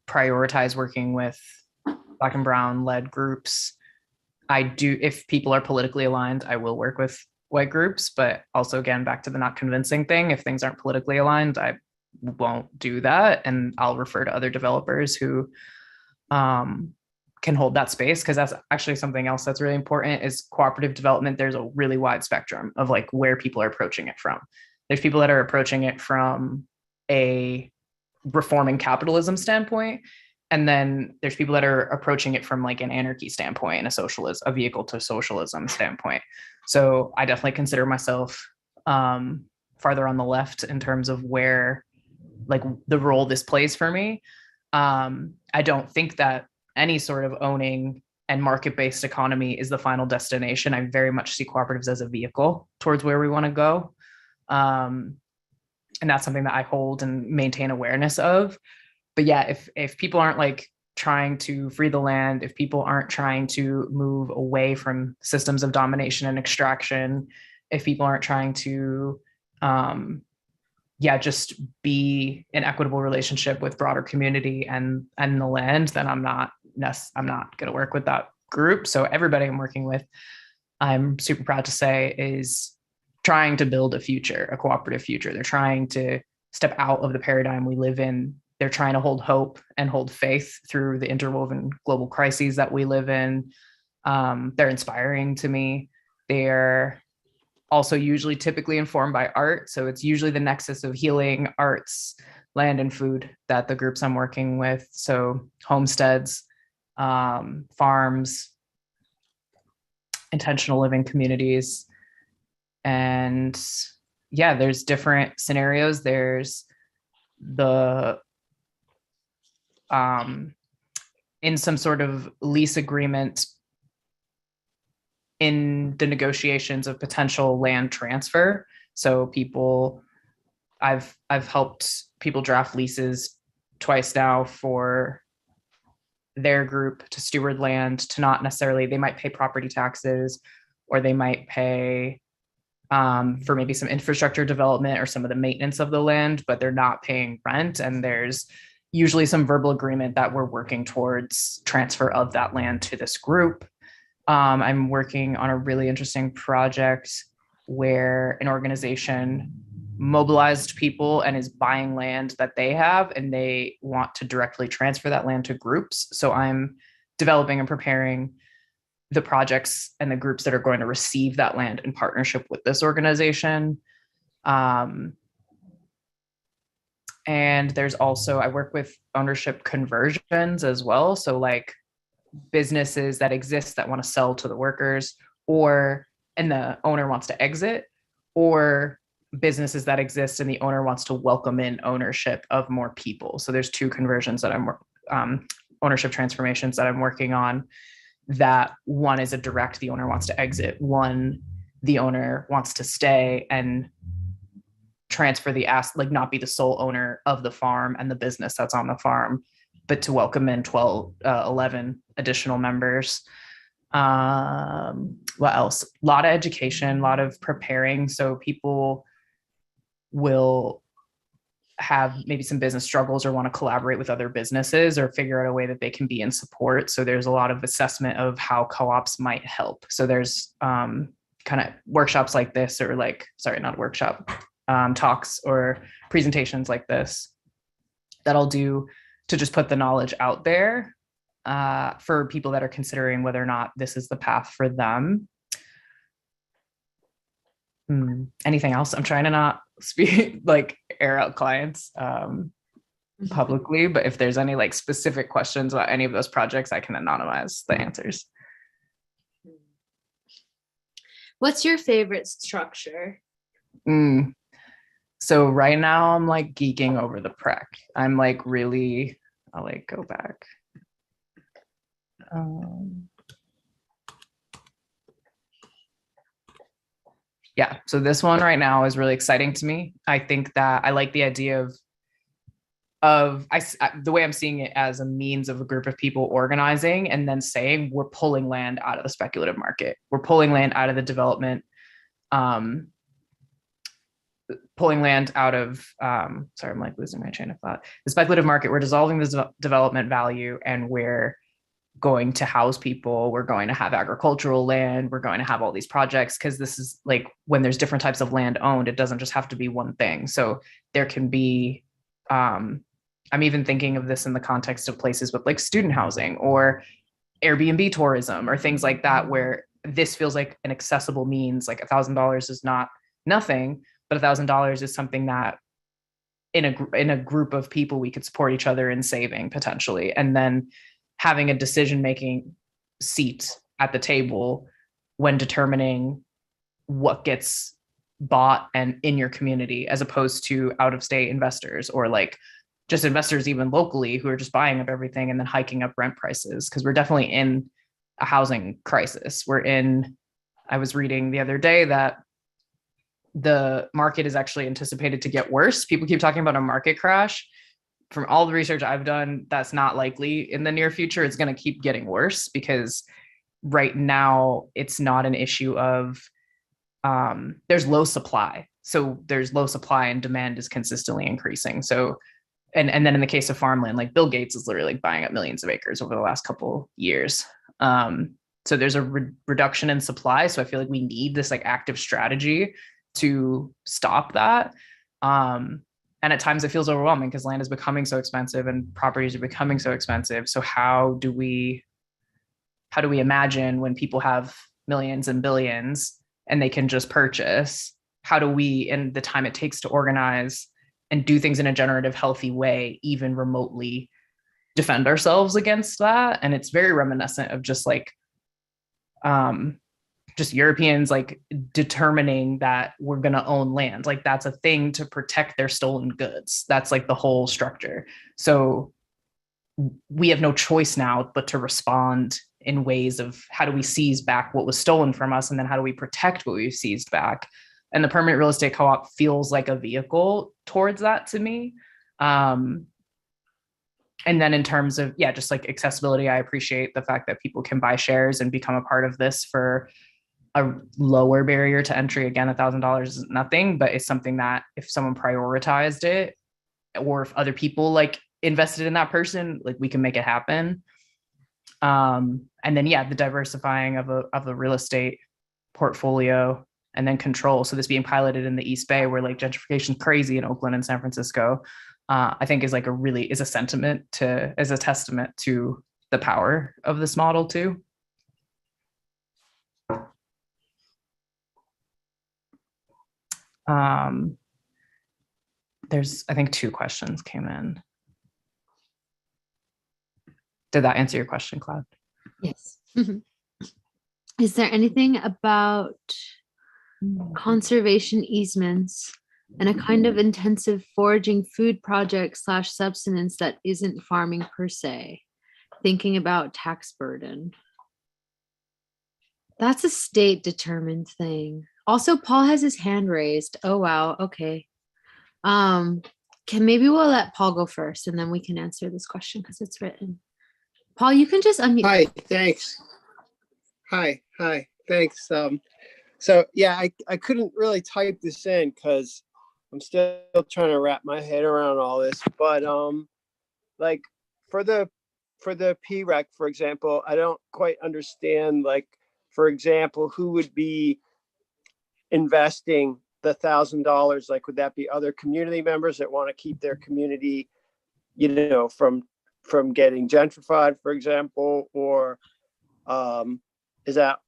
Speaker 1: prioritize working with Black and Brown led groups. I do, if people are politically aligned, I will work with white groups, but also again, back to the not convincing thing. If things aren't politically aligned, I won't do that. And I'll refer to other developers who can hold that space, because that's actually something else that's really important is cooperative development. There's a really wide spectrum of like where people are approaching it from. There's people that are approaching it from a reforming capitalism standpoint. And then there's people that are approaching it from like an anarchy standpoint and a vehicle to socialism standpoint. So I definitely consider myself farther on the left in terms of where like the role this plays for me. I don't think that any sort of owning and market-based economy is the final destination. I very much see cooperatives as a vehicle towards where we want to go. And that's something that I hold and maintain awareness of. But yeah, if people aren't like trying to free the land, if people aren't trying to move away from systems of domination and extraction, if people aren't trying to just be an equitable relationship with broader community and the land, then I'm not going to work with that group. So everybody I'm working with, I'm super proud to say, is trying to build a future, a cooperative future. They're trying to step out of the paradigm we live in. They're trying to hold hope and hold faith through the interwoven global crises that we live in. They're inspiring to me. They're also usually typically informed by art. So it's usually the nexus of healing, arts, land, and food that the groups I'm working with. So homesteads, farms, intentional living communities. And yeah, there's different scenarios. There's the in some sort of lease agreement in the negotiations of potential land transfer. So I've helped people draft leases twice now for their group to steward land, to not necessarily, they might pay property taxes, or they might pay for maybe some infrastructure development or some of the maintenance of the land, but they're not paying rent. And there's usually some verbal agreement that we're working towards transfer of that land to this group. I'm working on a really interesting project where an organization mobilized people and is buying land that they have, and they want to directly transfer that land to groups. So I'm developing and preparing the projects and the groups that are going to receive that land in partnership with this organization. And there's also, I work with ownership conversions as well. So like businesses that exist that want to sell to the workers, and the owner wants to exit, or businesses that exist and the owner wants to welcome in ownership of more people. So there's two conversions that ownership transformations that I'm working on. That one is a direct, the owner wants to exit. One, the owner wants to stay and transfer the asset, like not be the sole owner of the farm and the business that's on the farm, but to welcome in 11 additional members. What else? A lot of education, a lot of preparing. So people will have maybe some business struggles or want to collaborate with other businesses or figure out a way that they can be in support. So there's a lot of assessment of how co-ops might help. So there's kind of workshops like this, or like, sorry, not a workshop, talks or presentations like this that I'll do to just put the knowledge out there for people that are considering whether or not this is the path for them. Anything else? I'm trying to not speak like air out clients publicly, but if there's any like specific questions about any of those projects, I can anonymize the answers.
Speaker 2: What's your favorite structure?
Speaker 1: So right now I'm like geeking over the prec. I'm like really, I'll like go back. Yeah, so this one right now is really exciting to me. I think that I like the idea of the way I'm seeing it as a means of a group of people organizing and then saying we're pulling land out of the speculative market. We're pulling land out of the development, pulling land out of, sorry, I'm like losing my train of thought. The speculative market, we're dissolving the development value and we're going to house people. We're going to have agricultural land. We're going to have all these projects because this is like when there's different types of land owned, it doesn't just have to be one thing. So there can be, I'm even thinking of this in the context of places with like student housing or Airbnb tourism or things like that, where this feels like an accessible means. Like $1,000 is not nothing, but $1,000 is something that in a group of people we could support each other in saving potentially, and then having a decision-making seat at the table when determining what gets bought and in your community, as opposed to out-of-state investors or like just investors even locally who are just buying up everything and then hiking up rent prices. Because we're definitely in a housing crisis. I was reading the other day that the market is actually anticipated to get worse. People keep talking about a market crash. From all the research I've done, that's not likely in the near future. It's going to keep getting worse because right now it's not an issue of there's low supply. So there's low supply and demand is consistently increasing. So, and then in the case of farmland, like Bill Gates is literally buying up millions of acres over the last couple years. So there's a reduction in supply. So I feel like we need this like active strategy to stop that. And at times it feels overwhelming because land is becoming so expensive and properties are becoming so expensive. So how do we imagine when people have millions and billions and they can just purchase, how do we, in the time it takes to organize and do things in a generative, healthy way, even remotely defend ourselves against that? And it's very reminiscent of just like, just Europeans like determining that we're going to own land. Like that's a thing to protect their stolen goods. That's like the whole structure. So we have no choice now but to respond in ways of how do we seize back what was stolen from us, and then how do we protect what we've seized back. And the permanent real estate co-op feels like a vehicle towards that to me. And then in terms of, yeah, just like accessibility, I appreciate the fact that people can buy shares and become a part of this for a lower barrier to entry. Again, $1,000 is nothing, but it's something that if someone prioritized it, or if other people like invested in that person, like we can make it happen. And then, yeah, the diversifying of a real estate portfolio and then control. So this being piloted in the East Bay, where like gentrification is crazy in Oakland and San Francisco, I think is like is a testament to the power of this model too. There's, I think 2 questions came in. Did that answer your question, Cloud?
Speaker 2: Yes. Is there anything about conservation easements and a kind of intensive foraging food project / subsistence that isn't farming per se? Thinking about tax burden. That's a state determined thing. Also, Paul has his hand raised. Oh, wow. Okay. Maybe we'll let Paul go first and then we can answer this question because it's written. Paul, you can just unmute.
Speaker 4: Hi, thanks. Hi, thanks. So yeah, I couldn't really type this in because I'm still trying to wrap my head around all this. But like for the PREC, for example, I don't quite understand. Like, for example, who would be investing the $1,000? Like, would that be other community members that want to keep their community, from getting gentrified, for example, or is that?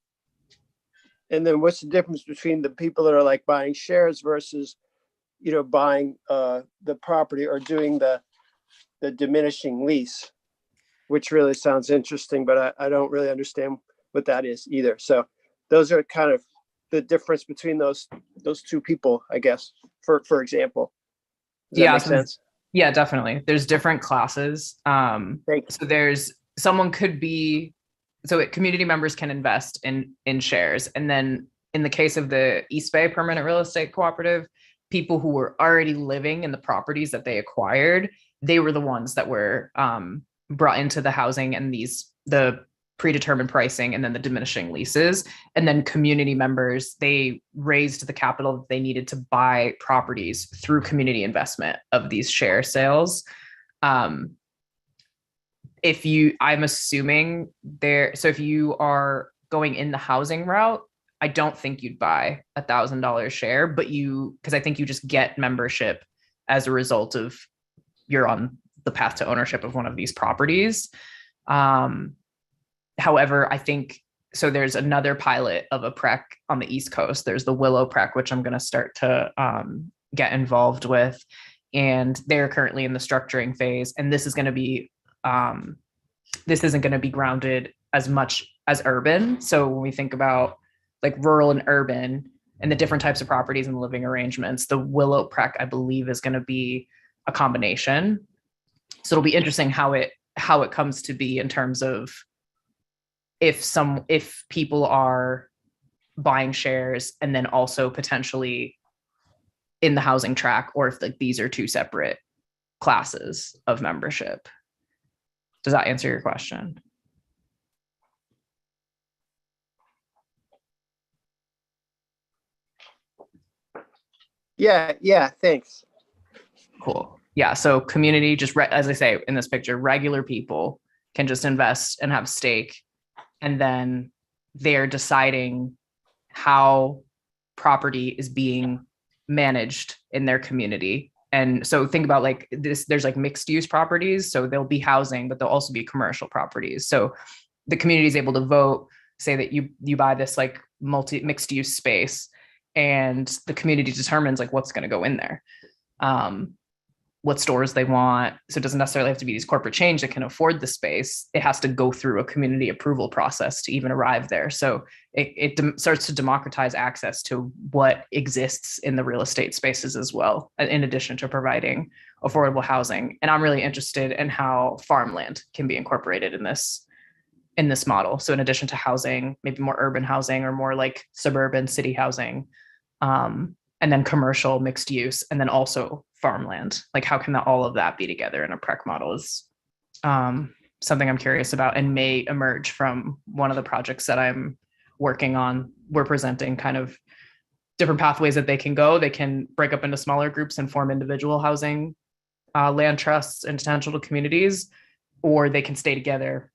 Speaker 4: And then what's the difference between the people that are like buying shares versus, buying the property or doing the diminishing lease, which really sounds interesting, but I don't really understand what that is either. So those are kind of the difference between those two people, I guess, for example. Does that make sense?
Speaker 1: Yeah, definitely. There's different classes. So there's someone could be, community members can invest in shares. And then in the case of the East Bay Permanent Real Estate Cooperative, people who were already living in the properties that they acquired, they were the ones that were brought into the housing and the predetermined pricing and then the diminishing leases. And then community members, they raised the capital that they needed to buy properties through community investment of these share sales. I'm assuming if you are going in the housing route, I don't think you'd buy $1,000 share, because I think you just get membership as a result of you're on the path to ownership of one of these properties. However, I think, so there's another pilot of a PREC on the East Coast. There's the Willow PREC, which I'm going to start to get involved with. And they're currently in the structuring phase. And this isn't going to be grounded as much as urban. So when we think about like rural and urban and the different types of properties and living arrangements, the Willow PREC, I believe, is going to be a combination. So it'll be interesting how it comes to be in terms of if people are buying shares and then also potentially in the housing track, or if like these are two separate classes of membership. Does that answer your question?
Speaker 4: Yeah, thanks.
Speaker 1: Cool. Yeah, so community, just as I say in this picture, regular people can just invest and have stake, and then they're deciding how property is being managed in their community. And so think about like this, there's like mixed use properties. So there'll be housing, but there'll also be commercial properties. So the community is able to vote, say that you buy this like mixed use space, and the community determines like what's going to go in there, what stores they want. So it doesn't necessarily have to be these corporate chains that can afford the space. It has to go through a community approval process to even arrive there. So it starts to democratize access to what exists in the real estate spaces as well, in addition to providing affordable housing. And I'm really interested in how farmland can be incorporated in this model. So in addition to housing, maybe more urban housing or more like suburban city housing, and then commercial mixed use, and then also farmland. Like how can all of that be together in a PREC model is something I'm curious about and may emerge from one of the projects that I'm working on. We're presenting kind of different pathways that they can go. They can break up into smaller groups and form individual housing land trusts and potential communities, or they can stay together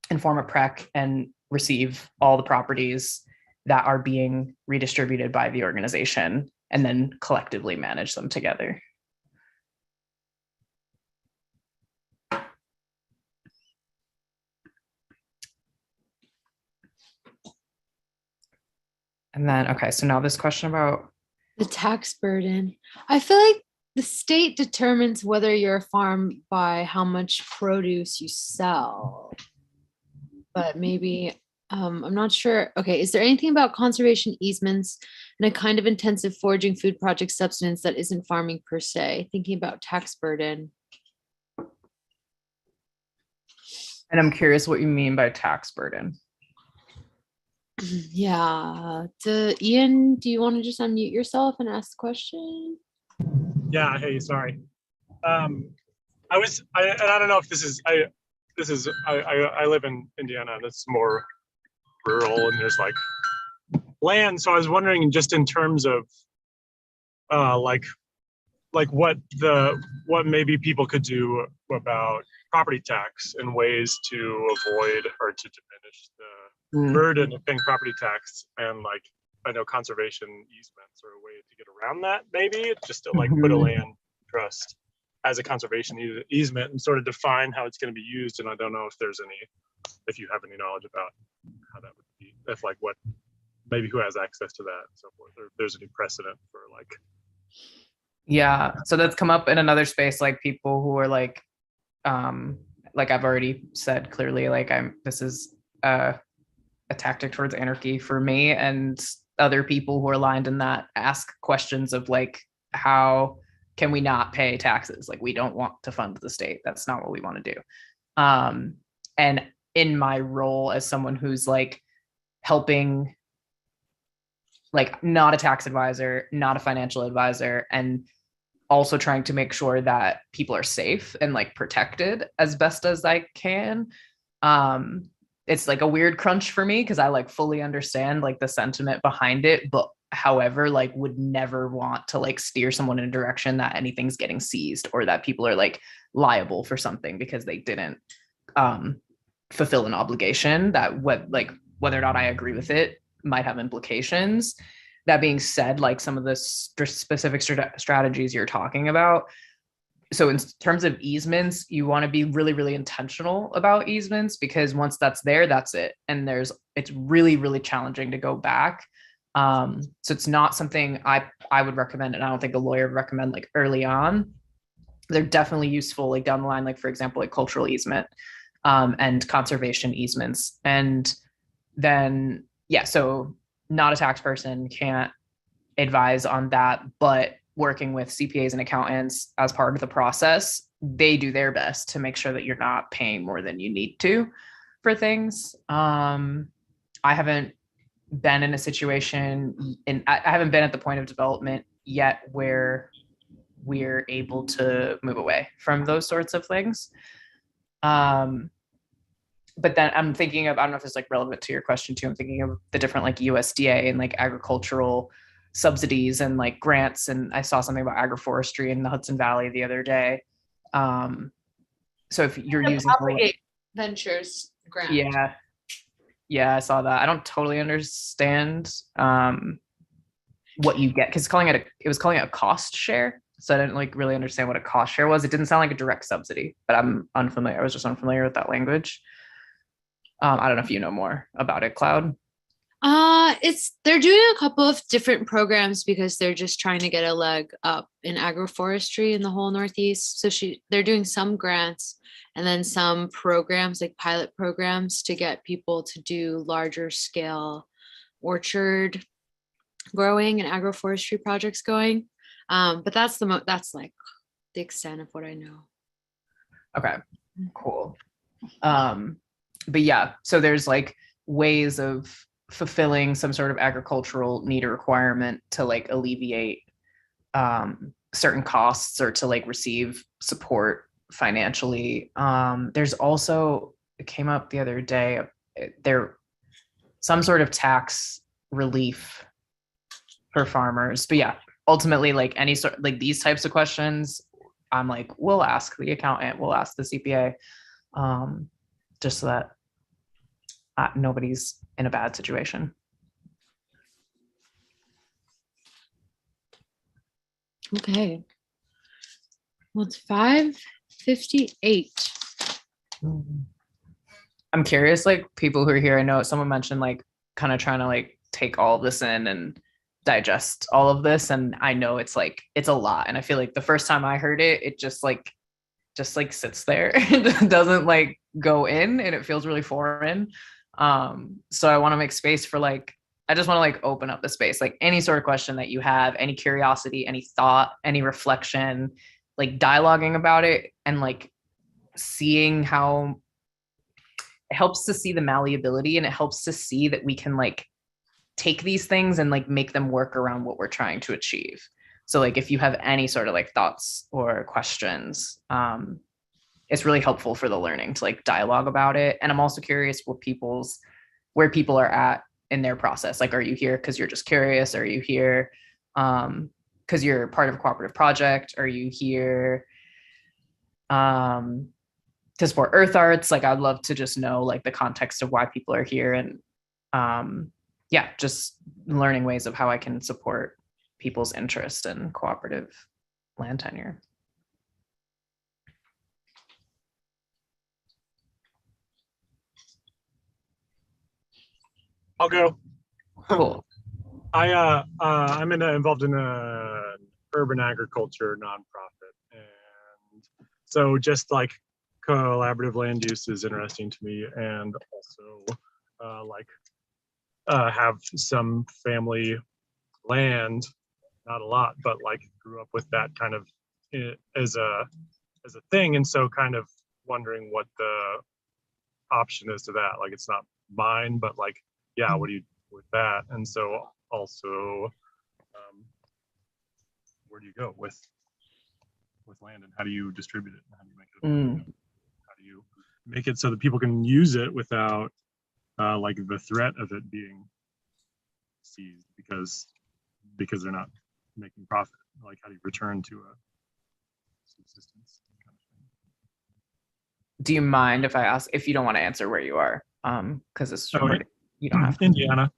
Speaker 1: and form a PREC and receive all the properties that are being redistributed by the organization and then collectively manage them together. And then, okay, so now this question about
Speaker 2: the tax burden. I feel like the state determines whether you're a farm by how much produce you sell, but maybe I'm not sure. Okay, is there anything about conservation easements and a kind of intensive foraging food project subsistence that isn't farming per se? Thinking about tax burden.
Speaker 1: And I'm curious what you mean by tax burden.
Speaker 2: Yeah. Ian, do you want to just unmute yourself and ask the question?
Speaker 5: Yeah. Hey, sorry. I don't know if this is, I live in Indiana, and it's more rural and there's like land. So I was wondering just in terms of like what maybe people could do about property tax and ways to avoid or to diminish the burden of paying property tax, and like I know conservation easements are a way to get around that, maybe just to like put a land trust as a conservation easement and sort of define how it's going to be used. And I don't know if there's any, if you have any knowledge about how that would be, if like what, maybe who has access to that and so forth, or if there's any precedent for like.
Speaker 1: Yeah, so that's come up in another space, like people who are like I've already said clearly, like this is a tactic towards anarchy for me, and other people who are aligned in that ask questions of like, how can we not pay taxes? Like, we don't want to fund the state. That's not what we want to do. And in my role as someone who's like helping, like not a tax advisor, not a financial advisor, and also trying to make sure that people are safe and like protected as best as I can. It's like a weird crunch for me because I like fully understand like the sentiment behind it, but however, like would never want to like steer someone in a direction that anything's getting seized or that people are like liable for something because they didn't fulfill an obligation that whether or not I agree with it might have implications. That being said, like some of the specific strategies you're talking about, so in terms of easements, you want to be really, really intentional about easements, because once that's there, that's it. And it's really, really challenging to go back. So it's not something I would recommend, and I don't think a lawyer would recommend like early on. They're definitely useful like down the line, like for example, like cultural easement and conservation easements. And then, yeah, so not a tax person, can't advise on that, but working with CPAs and accountants as part of the process, they do their best to make sure that you're not paying more than you need to for things. I haven't been in a situation, and I haven't been at the point of development yet where we're able to move away from those sorts of things. But then I'm thinking of, I don't know if it's like relevant to your question too, I'm thinking of the different like USDA and like agricultural subsidies and like grants. And I saw something about agroforestry in the Hudson Valley the other day. So if you're using
Speaker 2: Ventures grant.
Speaker 1: Yeah, I saw that. I don't totally understand what you get, because it was calling it a cost share. So I didn't like really understand what a cost share was. It didn't sound like a direct subsidy, but I'm unfamiliar. I was just unfamiliar with that language. I don't know if you know more about it, Cloud.
Speaker 2: They're doing a couple of different programs because they're just trying to get a leg up in agroforestry in the whole Northeast. So they're doing some grants and then some programs, like pilot programs, to get people to do larger scale orchard growing and agroforestry projects going. But that's like the extent of what I know.
Speaker 1: Okay, cool. But yeah, so there's like ways of fulfilling some sort of agricultural need or requirement to like alleviate certain costs or to like receive support financially. There's also, it came up the other day, there some sort of tax relief for farmers. But yeah, ultimately, like any sort, like these types of questions, I'm like, we'll ask the accountant, we'll ask the CPA, just so that nobody's in a bad situation.
Speaker 2: Okay. Well, it's 5:58.
Speaker 1: I'm curious, like people who are here, I know someone mentioned like kind of trying to like take all of this in and digest all of this. And I know it's like, it's a lot. And I feel like the first time I heard it, it just like sits there and doesn't like go in, and it feels really foreign. So I want to make space for like, I just want to like open up the space, like any sort of question that you have, any curiosity, any thought, any reflection, like dialoguing about it, and like seeing how it helps to see the malleability, and it helps to see that we can like take these things and like make them work around what we're trying to achieve. So like if you have any sort of like thoughts or questions, it's really helpful for the learning to like dialogue about it. And I'm also curious where people are at in their process. Like, are you here because you're just curious? Are you here because you're part of a cooperative project? Are you here to support Earth Arts? Like, I'd love to just know like the context of why people are here, and yeah, just learning ways of how I can support people's interest in cooperative land tenure.
Speaker 5: I'll go.
Speaker 1: Cool.
Speaker 5: I'm involved in an urban agriculture nonprofit, and so just like collaborative land use is interesting to me, and also have some family land, not a lot, but like grew up with that kind of as a thing, and so kind of wondering what the option is to that. Like it's not mine, but like yeah, what do you do with that? And so also, where do you go with land, and how do you distribute it, and how do you make it how do you make it so that people can use it without like the threat of it being seized because they're not making profit? Like how do you return to a subsistence kind of thing?
Speaker 1: Do you mind if I ask, if you don't want to answer where you are? Because it's recorded. You don't have to.
Speaker 5: Indiana.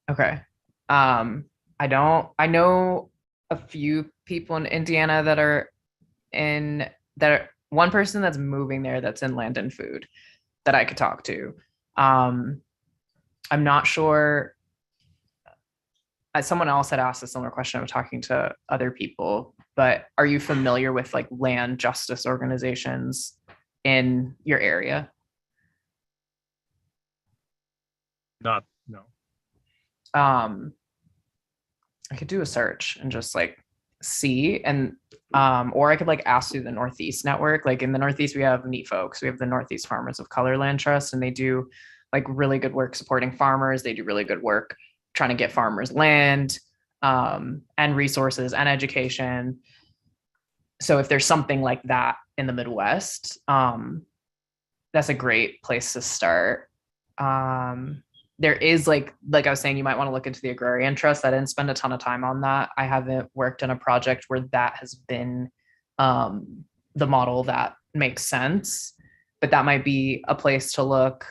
Speaker 1: Okay. I know a few people in Indiana one person that's moving there that's in land and food that I could talk to. I'm not sure. Someone else had asked a similar question. I'm talking to other people, but are you familiar with like land justice organizations in your area?
Speaker 5: Not, no.
Speaker 1: I could do a search and just like see, and or I could like ask through the Northeast network. Like in the Northeast, we have neat folks. We have the Northeast Farmers of Color Land Trust, and they do like really good work supporting farmers. They do really good work trying to get farmers land and resources and education. So if there's something like that in the Midwest, that's a great place to start. There is like I was saying, you might want to look into the agrarian trust. I didn't spend a ton of time on that. I haven't worked in a project where that has been the model that makes sense, but that might be a place to look.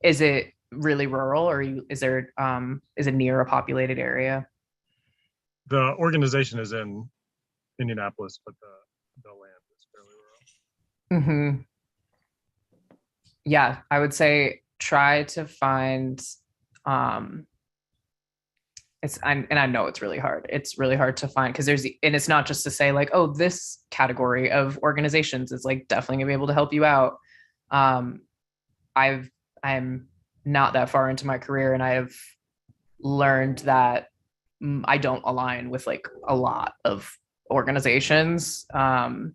Speaker 1: Is it really rural, or is it near a populated area?
Speaker 5: The organization is in Indianapolis, but the land is fairly rural.
Speaker 1: Mm-hmm. Yeah, I would say try to find and I know it's really hard. It's really hard to find because and it's not just to say like, oh, this category of organizations is like definitely gonna be able to help you out. I'm not that far into my career, and I have learned that I don't align with like a lot of organizations. And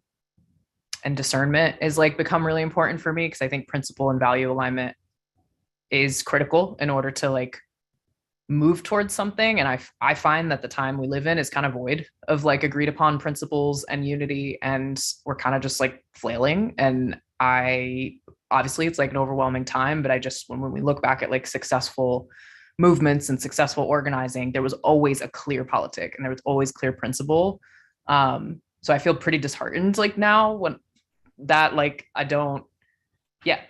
Speaker 1: discernment is like become really important for me, because I think principle and value alignment is critical in order to like move towards something. And I find that the time we live in is kind of void of like agreed upon principles and unity, and we're kind of just like flailing. And obviously it's like an overwhelming time, but I just, when we look back at like successful movements and successful organizing, there was always a clear politic and there was always clear principle. So I feel pretty disheartened like now when that like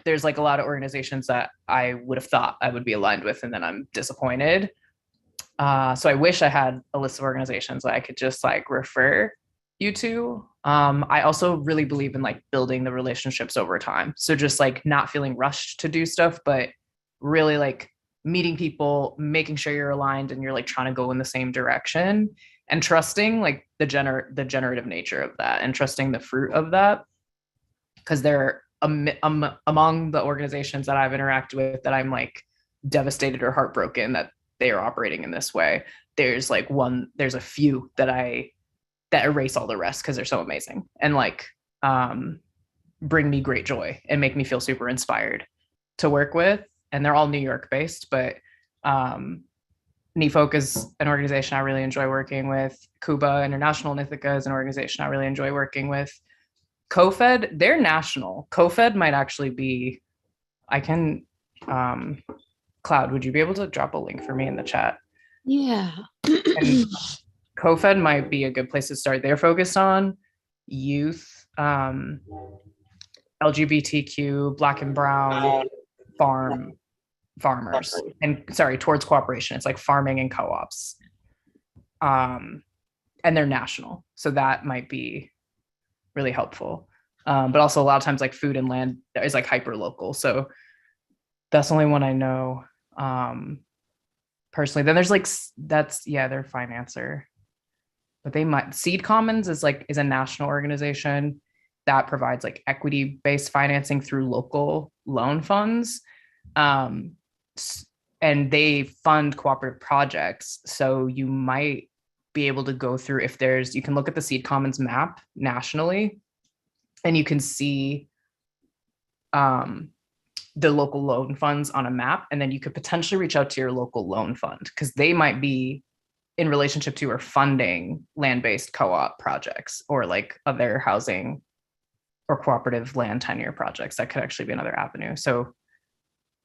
Speaker 1: there's like a lot of organizations that I would have thought I would be aligned with, and then I'm disappointed. So I wish I had a list of organizations that I could just like refer you to. I also really believe in like building the relationships over time. So just like not feeling rushed to do stuff, but really like meeting people, making sure you're aligned and you're like trying to go in the same direction, and trusting like the generative nature of that, and trusting the fruit of that. Because they're among the organizations that I've interacted with that I'm like devastated or heartbroken that they are operating in this way. There's a few that erase all the rest because they're so amazing and like bring me great joy and make me feel super inspired to work with. And they're all New York based, but NEFOC is an organization I really enjoy working with. Cuba International Nithica is an organization I really enjoy working with. COFED, they're national. COFED might actually be, I can, Cloud, would you be able to drop a link for me in the chat?
Speaker 2: Yeah.
Speaker 1: And COFED might be a good place to start. They're focused on youth, LGBTQ, Black and Brown, farm farmers and towards cooperation. It's like farming and co-ops. And they're national. So that might be really helpful. But also a lot of times like food and land is like hyper local. So that's the only one I know personally. Then there's like, their financer. But they might, Seed Commons is a national organization that provides like equity based financing through local loan funds. And they fund cooperative projects. So you might be able to go through, you can look at the Seed Commons map nationally and you can see the local loan funds on a map. And then you could potentially reach out to your local loan fund because they might be in relationship to or funding land-based co-op projects or like other housing or cooperative land tenure projects. That could actually be another avenue. So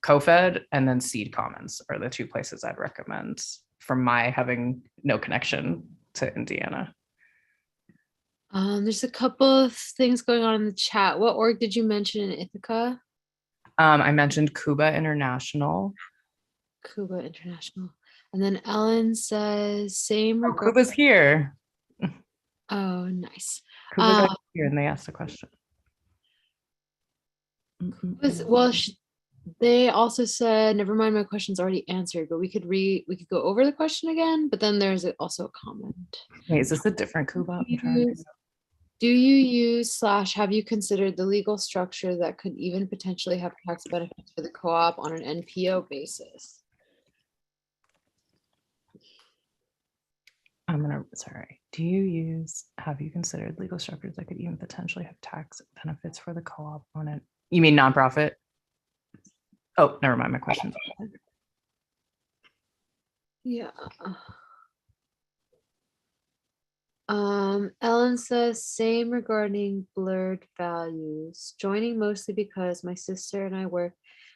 Speaker 1: CoFed and then Seed Commons are the two places I'd recommend from my having no connection to Indiana.
Speaker 2: There's a couple of things going on in the chat. What org did you mention in Ithaca?
Speaker 1: I mentioned Cuba International.
Speaker 2: Cuba International. And then Ellen says same.
Speaker 1: Cuba's here.
Speaker 2: Oh, nice.
Speaker 1: Cuba's here and they asked a question.
Speaker 2: Well, they also said, never mind, my question's already answered, but we could go over the question again, but then there's also a comment.
Speaker 1: Wait, is this a different Cuba?
Speaker 2: Do you use / have you considered the legal structure that could even potentially have tax benefits for the co-op on an NPO basis?
Speaker 1: Have you considered legal structures that could even potentially have tax benefits for the co-op on it? You mean nonprofit? Oh, never mind, my question's answered.
Speaker 2: Yeah. Ellen says same regarding blurred values. Joining mostly because my sister and I work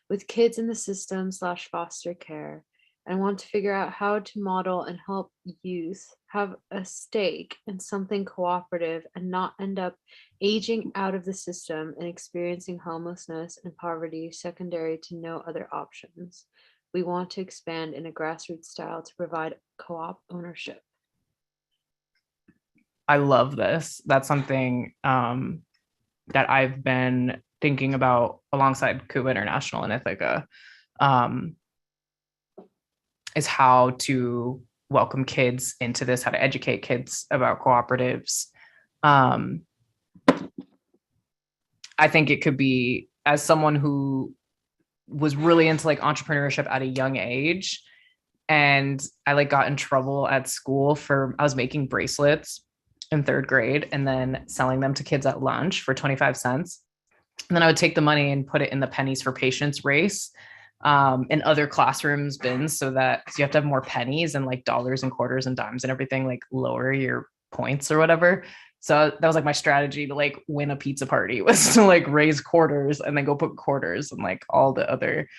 Speaker 2: with kids in the system / foster care and want to figure out how to model and help youth have a stake in something cooperative and not end up aging out of the system and experiencing homelessness and poverty secondary to no other options. We want to expand in a grassroots style to provide co-op ownership.
Speaker 1: I love this. That's something that I've been thinking about alongside Cuba International and Ithaca, is how to welcome kids into this, how to educate kids about cooperatives. I think it could be, as someone who was really into like entrepreneurship at a young age, and I like got in trouble at school I was making bracelets in 3rd grade and then selling them to kids at lunch for 25 cents. And then I would take the money and put it in the pennies for patience race in other classrooms bins, so that you have to have more pennies and like dollars and quarters and dimes and everything, like lower your points or whatever. So that was like my strategy to like win a pizza party, was to like raise quarters and then go put quarters in like all the other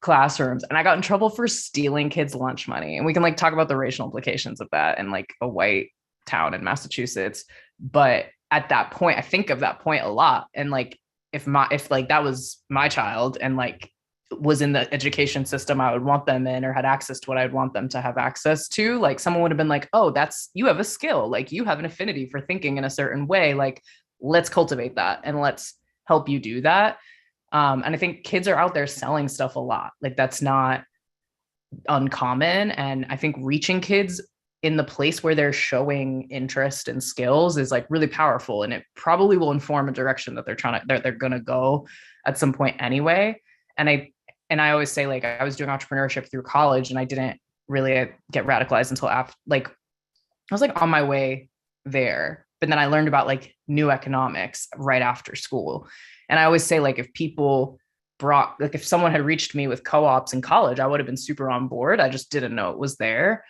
Speaker 1: classrooms. And I got in trouble for stealing kids' lunch money. And we can like talk about the racial implications of that in like a white town in Massachusetts. But at that point, I think of that point a lot. And like, if like that was my child and like was in the education system I would want them in, or had access to what I'd want them to have access to, like someone would have been like, oh, you have a skill, like you have an affinity for thinking in a certain way, like let's cultivate that and let's help you do that. And I think kids are out there selling stuff a lot. Like that's not uncommon. And I think reaching kids in the place where they're showing interest and skills is like really powerful. And it probably will inform a direction that they're going to go at some point anyway. And I always say, like, I was doing entrepreneurship through college and I didn't really get radicalized until after, like, I was like on my way there. But then I learned about like new economics right after school. And I always say, like, if someone had reached me with co-ops in college, I would have been super on board. I just didn't know it was there.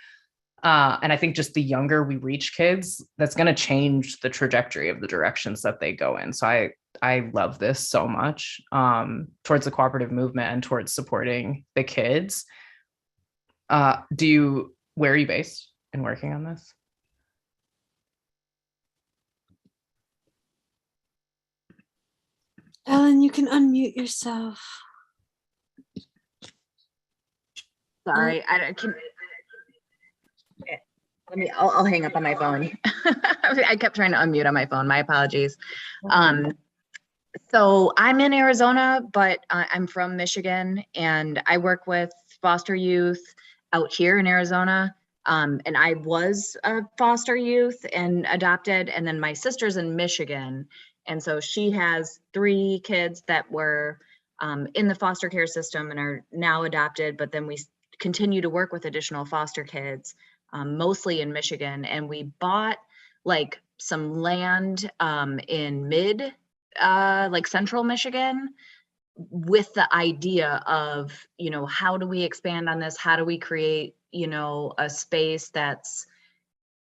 Speaker 1: And I think just the younger we reach kids, that's going to change the trajectory of the directions that they go in. So I love this so much, towards the cooperative movement and towards supporting the kids. Where are you based in working on this?
Speaker 2: Ellen, you can unmute yourself.
Speaker 6: Sorry, I can. I'll hang up on my phone. I kept trying to unmute on my phone. My apologies. So I'm in Arizona, but I'm from Michigan, and I work with foster youth out here in Arizona. And I was a foster youth and adopted, and then my sister's in Michigan. And so she has 3 kids that were in the foster care system and are now adopted, but then we continue to work with additional foster kids, mostly in Michigan. And we bought like some land in like central Michigan, with the idea of, you know, how do we expand on this? How do we create, you know, a space that's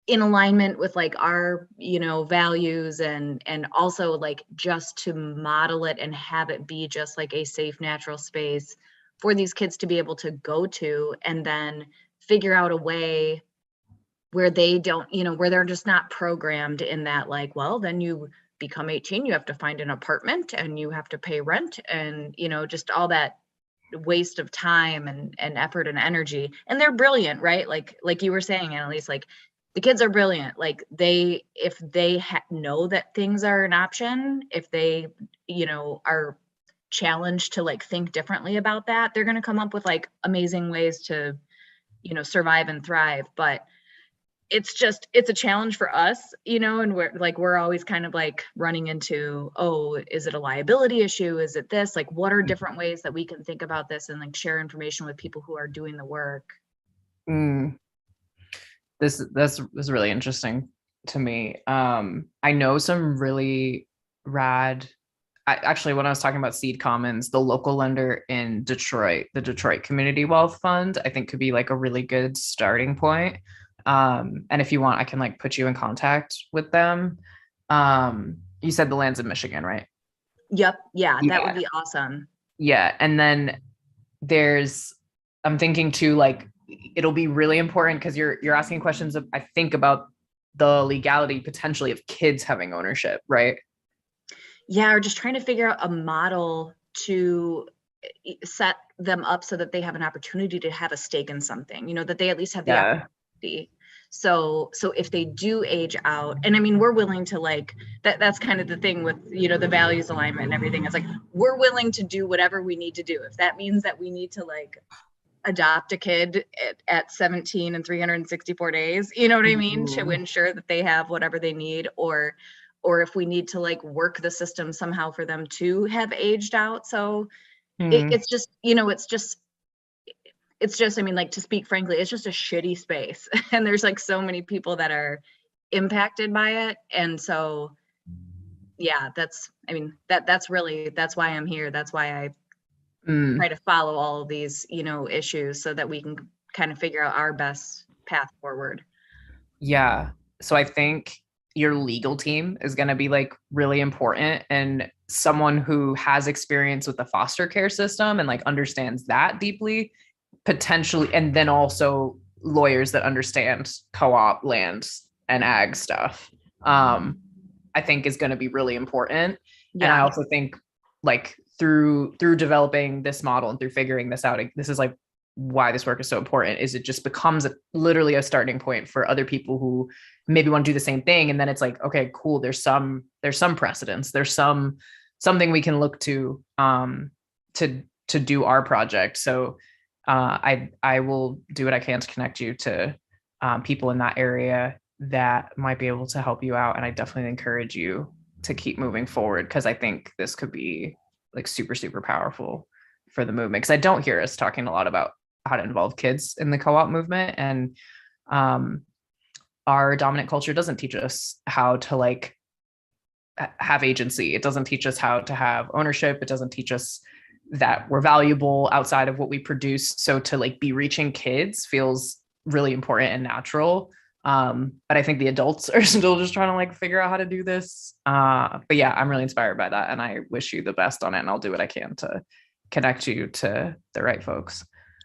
Speaker 6: in alignment with like our, you know, values, and also like just to model it and have it be just like a safe, natural space for these kids to be able to go to, and then figure out a way where they don't, you know, where they're just not programmed in that, like, well, then you become 18, you have to find an apartment and you have to pay rent, and, you know, just all that waste of time and effort and energy. And they're brilliant, right? Like you were saying, Annalise, like the kids are brilliant. Like if they know that things are an option, if they, you know, are challenged to like think differently about that, they're going to come up with like amazing ways to, you know, survive and thrive. But it's a challenge for us, you know, and we're always kind of like running into, oh, is it a liability issue? Is it this? Like, what are different ways that we can think about this and like share information with people who are doing the work?
Speaker 1: This was really interesting to me. I know some really rad. Actually, when I was talking about Seed Commons, the local lender in Detroit, the Detroit Community Wealth Fund, I think could be like a really good starting point. And if you want, I can like put you in contact with them. You said the land's in Michigan, right?
Speaker 6: Yep. Yeah, that would be awesome.
Speaker 1: Yeah. And then I'm thinking too, like, it'll be really important because you're asking questions of, I think, about the legality potentially of kids having ownership, right?
Speaker 6: Yeah, or just trying to figure out a model to set them up so that they have an opportunity to have a stake in something, you know, that they at least have the opportunity. So if they do age out, and I mean, we're willing to like, that's kind of the thing with, you know, the values alignment and everything. It's like, we're willing to do whatever we need to do. If that means that we need to like adopt a kid at 17 and 364 days, you know what I mean? To ensure that they have whatever they need, or if we need to like work the system somehow for them to have aged out. So it's just, you know, it's just, I mean, like, to speak frankly, it's just a shitty space. And there's like so many people that are impacted by it. And so, yeah, that's why I'm here. That's why I try to follow all of these, you know, issues so that we can kind of figure out our best path forward.
Speaker 1: Yeah. So I think your legal team is going to be like really important, and someone who has experience with the foster care system and like understands that deeply, potentially, and then also lawyers that understand co-op land and ag stuff, I think is going to be really important. Yeah. And I also think like through developing this model and through figuring this out, this is like why this work is so important, is it just becomes literally a starting point for other people who maybe want to do the same thing. And then it's like, okay, cool. There's some precedence. There's something we can look to do our project. So I will do what I can to connect you to people in that area that might be able to help you out. And I definitely encourage you to keep moving forward, because I think this could be like super, super powerful for the movement. Because I don't hear us talking a lot about how to involve kids in the co-op movement. And our dominant culture doesn't teach us how to like have agency. It doesn't teach us how to have ownership. It doesn't teach us that we're valuable outside of what we produce. So to like be reaching kids feels really important and natural. But I think the adults are still just trying to like figure out how to do this. But yeah, I'm really inspired by that, and I wish you the best on it, and I'll do what I can to connect you to the right folks.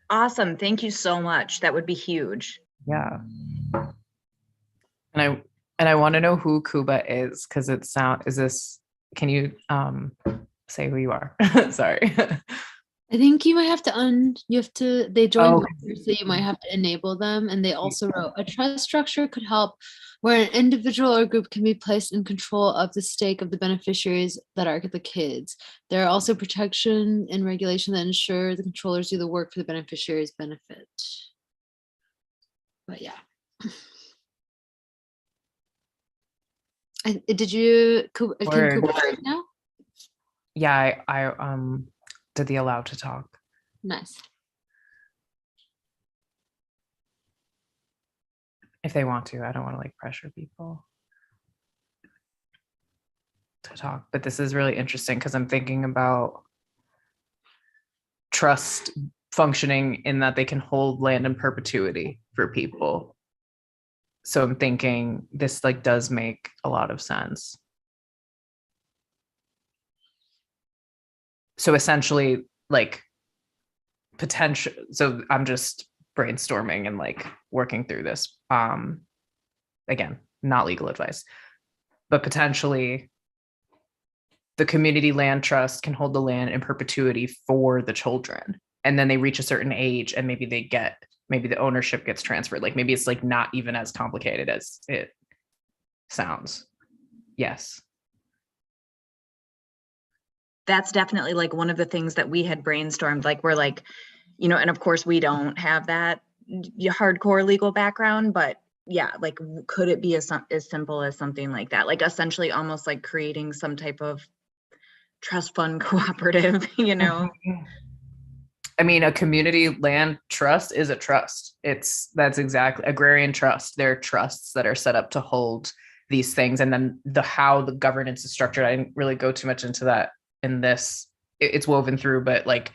Speaker 6: Awesome. Thank you so much. That would be huge.
Speaker 1: Yeah. And I want to know who Kuba is, because can you say who you are? Sorry.
Speaker 2: I think you might have to they joined
Speaker 1: Oh,
Speaker 2: members, so you might have to enable them. And they also wrote a trust structure could help where an individual or group can be placed in control of the stake of the beneficiaries that are the kids. There are also protection and regulation that ensure the controllers do the work for the beneficiaries' benefit. But yeah. Did you can
Speaker 1: word.
Speaker 2: Cooper speak now?
Speaker 1: Yeah, I did the allow to talk.
Speaker 2: Nice.
Speaker 1: If they want to. I don't want to like pressure people to talk, but this is really interesting because I'm thinking about trust functioning in that they can hold land in perpetuity for people. So I'm thinking this like does make a lot of sense. So essentially like potential, so I'm just brainstorming and like working through this. Again, not legal advice, but potentially the community land trust can hold the land in perpetuity for the children. And then they reach a certain age and maybe the ownership gets transferred. Like maybe it's like not even as complicated as it sounds. Yes.
Speaker 6: That's definitely like one of the things that we had brainstormed. Like we're like, and of course we don't have that hardcore legal background, but yeah, like could it be as simple as something like that? Like essentially almost like creating some type of trust fund cooperative,
Speaker 1: I mean, a community land trust is a trust. That's exactly agrarian trust. They're trusts that are set up to hold these things. And then how the governance is structured, I didn't really go too much into that in this. It's woven through, but like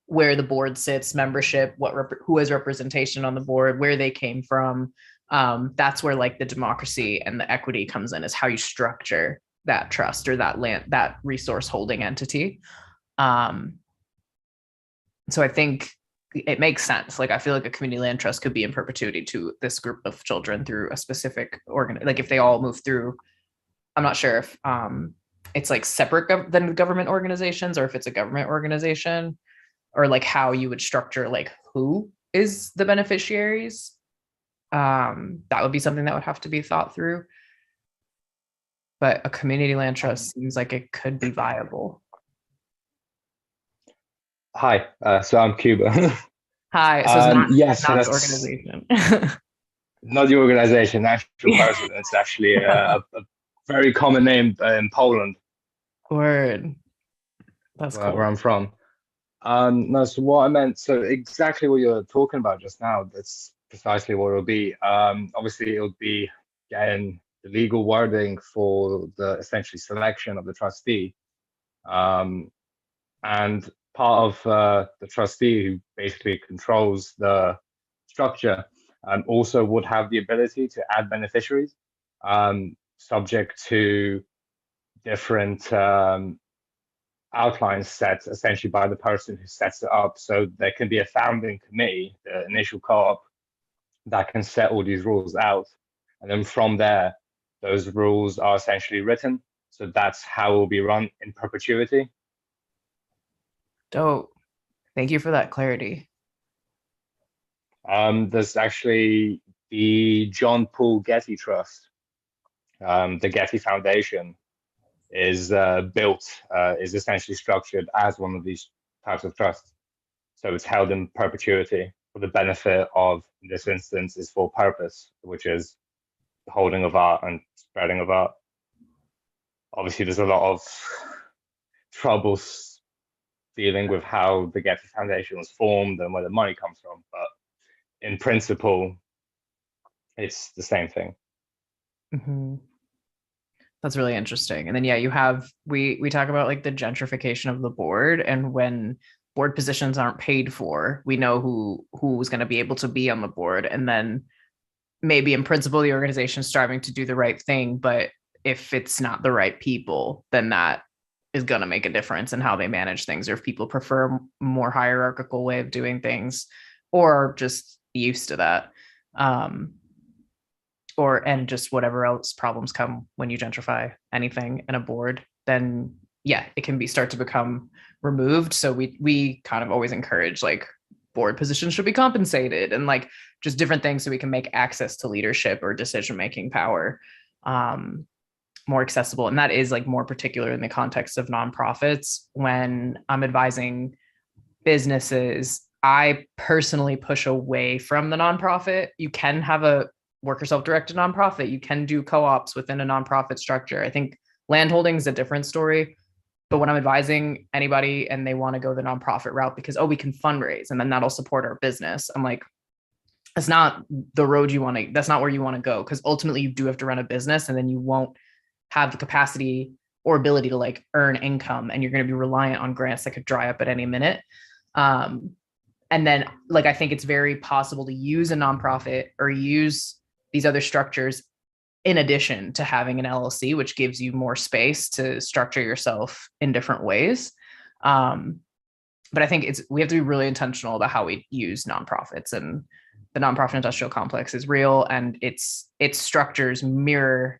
Speaker 1: where the board sits, membership, who has representation on the board, where they came from. That's where like the democracy and the equity comes in, is how you structure that trust or that land, that resource holding entity. So I think it makes sense. Like I feel like a community land trust could be in perpetuity to this group of children through a specific organ. Like if they all move through, I'm not sure if it's like separate than government organizations or if it's a government organization, or like how you would structure like who is the beneficiaries. That would be something that would have to be thought through. But a community land trust seems like it could be viable.
Speaker 7: Hi, so I'm Cuba.
Speaker 1: Hi, so it's
Speaker 7: yes,
Speaker 1: not the
Speaker 7: that's
Speaker 1: organization.
Speaker 7: not the organization, the actual person. It's actually a very common name in Poland,
Speaker 1: Word. That's cool.
Speaker 7: where I'm from. No, so what I meant, so exactly what you're talking about just now, that's precisely what it'll be. Obviously, it'll be getting the legal wording for the essentially selection of the trustee. And part of the trustee who basically controls the structure also would have the ability to add beneficiaries, subject to different outlines set essentially by the person who sets it up. So there can be a founding committee, the initial co-op, that can set all these rules out. And then from there, those rules are essentially written. So that's how it will be run in perpetuity.
Speaker 1: Dope. Thank you for that clarity.
Speaker 7: There's actually the John Paul Getty Trust. The Getty Foundation is is essentially structured as one of these types of trusts. So it's held in perpetuity for the benefit of, in this instance, is for purpose, which is the holding of art and spreading of art. Obviously, there's a lot of troubles dealing with how the Getty Foundation was formed and where the money comes from, but in principle, it's the same thing.
Speaker 1: Mm-hmm. That's really interesting. And then yeah, you have we talk about like the gentrification of the board, and when board positions aren't paid for, we know who's going to be able to be on the board, and then maybe in principle the organization is striving to do the right thing, but if it's not the right people, then that is going to make a difference in how they manage things, or if people prefer a more hierarchical way of doing things or just used to that. And just whatever else problems come when you gentrify anything in a board, then it can start to become removed. So we kind of always encourage like board positions should be compensated and like just different things so we can make access to leadership or decision-making power more accessible. And that is like more particular in the context of nonprofits. When I'm advising businesses, I personally push away from the nonprofit. You can have a worker self-directed nonprofit. You can do co-ops within a nonprofit structure. I think landholding is a different story. But when I'm advising anybody and they want to go the nonprofit route because, we can fundraise and then that'll support our business, I'm like, that's not the road you want to, that's not where you want to go. Because ultimately you do have to run a business and then you won't have the capacity or ability to like earn income, and you're going to be reliant on grants that could dry up at any minute. And then like, I think it's very possible to use a nonprofit or use these other structures in addition to having an LLC, which gives you more space to structure yourself in different ways. But I think we have to be really intentional about how we use nonprofits, and the nonprofit industrial complex is real, and its structures mirror,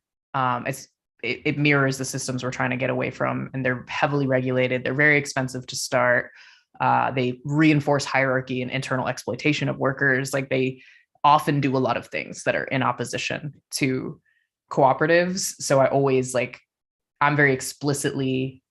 Speaker 1: it mirrors the systems we're trying to get away from, and they're heavily regulated. They're very expensive to start. They reinforce hierarchy and internal exploitation of workers. Like they often do a lot of things that are in opposition to cooperatives. So I always like, I'm very explicitly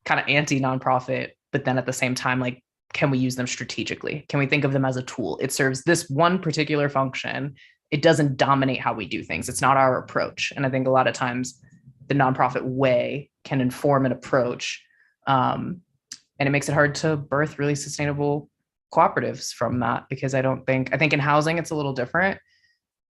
Speaker 1: kind of anti nonprofit, but then at the same time, like, can we use them strategically? Can we think of them as a tool? It serves this one particular function. It doesn't dominate how we do things. It's not our approach. And I think a lot of times the nonprofit way can inform an approach. And it makes it hard to birth really sustainable cooperatives from that, because I think in housing, it's a little different,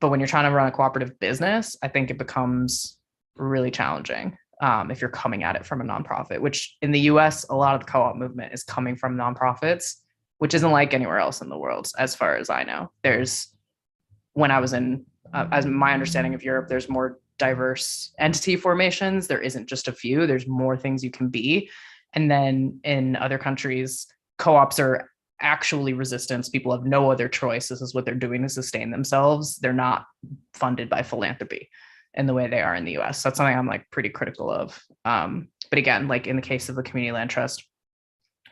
Speaker 1: but when you're trying to run a cooperative business, I think it becomes really challenging if you're coming at it from a nonprofit, which in the US, a lot of the co-op movement is coming from nonprofits, which isn't like anywhere else in the world, as far as I know. When I was in, as my understanding of Europe, there's more diverse entity formations. There isn't just a few, there's more things you can be. And then in other countries, co-ops are actually resistance. People have no other choice. This is what they're doing to sustain themselves. They're not funded by philanthropy in the way they are in the US. So that's something I'm like pretty critical of. But again, like in the case of the Community Land Trust,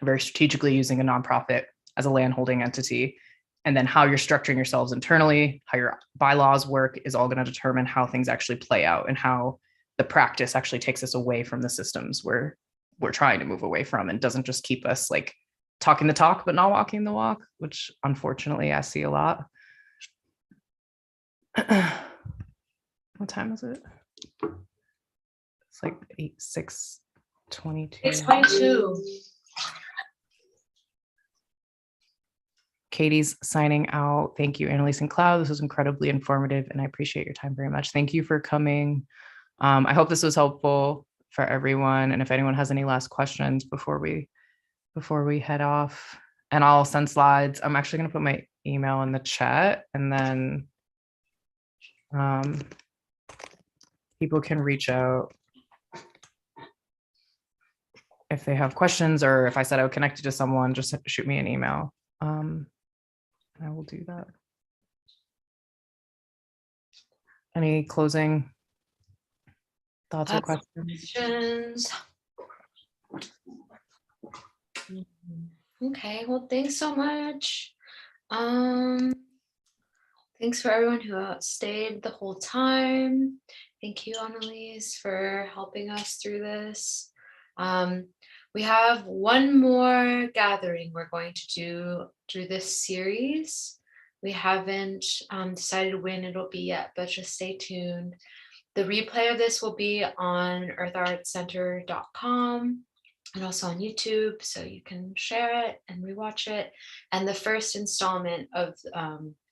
Speaker 1: very strategically using a nonprofit as a land holding entity, and then how you're structuring yourselves internally, how your bylaws work is all going to determine how things actually play out and how the practice actually takes us away from the systems we're trying to move away from, and doesn't just keep us like talking the talk but not walking the walk, which unfortunately I see a lot. What time is it? It's like 6:22.
Speaker 2: 6:22.
Speaker 1: Katie's signing out. Thank you, Annalise and Cloud. This was incredibly informative, and I appreciate your time very much. Thank you for coming. I hope this was helpful for everyone. And if anyone has any last questions before we head off, and I'll send slides. I'm actually going to put my email in the chat, and then people can reach out if they have questions, or if I said I would connect you to someone, just shoot me an email. I will do that. Any closing thoughts or questions?
Speaker 2: Okay, well, thanks so much. Thanks for everyone who stayed the whole time. Thank you, Annalise, for helping us through this. We have one more gathering we're going to do through this series. We haven't decided when it'll be yet, but just stay tuned. The replay of this will be on earthartscenter.com and also on YouTube, so you can share it and rewatch it. And the first installment of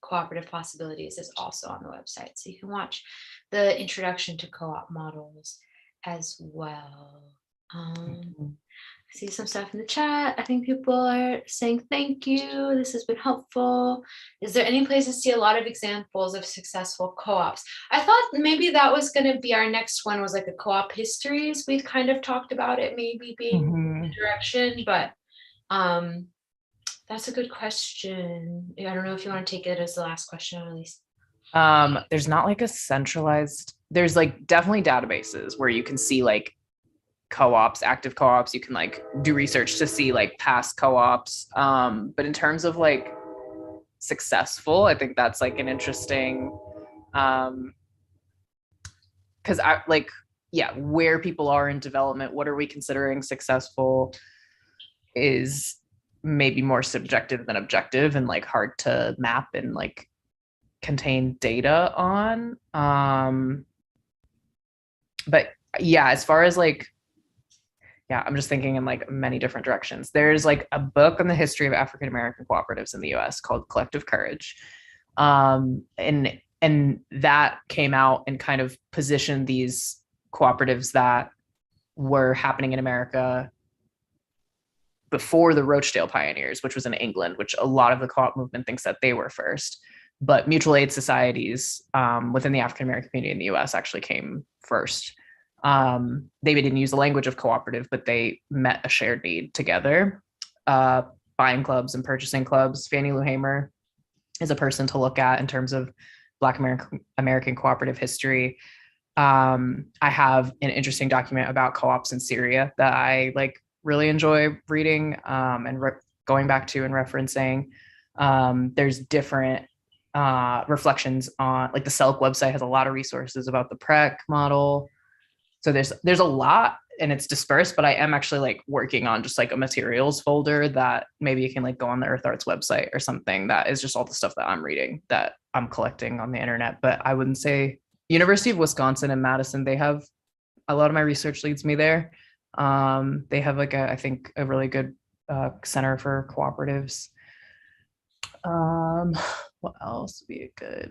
Speaker 2: Cooperative Possibilities is also on the website, so you can watch the introduction to co-op models as well. I see some stuff in the chat. I think people are saying thank you. This has been helpful. Is there any place to see a lot of examples of successful co-ops? I thought maybe that was going to be our next one, was like a co-op histories. We kind of talked about it maybe being the direction, but that's a good question. I don't know if you want to take it as the last question, at least.
Speaker 1: There's not like a centralized, there's like definitely databases where you can see like co-ops, active co-ops. You can like do research to see like past co-ops. But in terms of like successful, I think that's like an interesting, because I like, yeah, where people are in development, what are we considering successful is maybe more subjective than objective and like hard to map and like contain data on. But yeah, as far as like, yeah, I'm just thinking in like many different directions. There's like a book on the history of African American cooperatives in the US called Collective Courage. And that came out and kind of positioned these cooperatives that were happening in America before the Rochdale Pioneers, which was in England, which a lot of the co-op movement thinks that they were first. But mutual aid societies within the African American community in the US actually came first. They didn't use the language of cooperative, but they met a shared need together. Buying clubs and purchasing clubs. Fannie Lou Hamer is a person to look at in terms of Black American cooperative history. I have an interesting document about co-ops in Syria that I like really enjoy reading and going back to and referencing. There's different reflections on, like the Selk website has a lot of resources about the PREC model. So there's a lot and it's dispersed, but I am actually like working on just like a materials folder that maybe you can like go on the Earth Arts website or something that is just all the stuff that I'm reading that I'm collecting on the internet. But I wouldn't say University of Wisconsin in Madison, they have a lot of my research leads me there. They have like I think a really good center for cooperatives. What else would be good?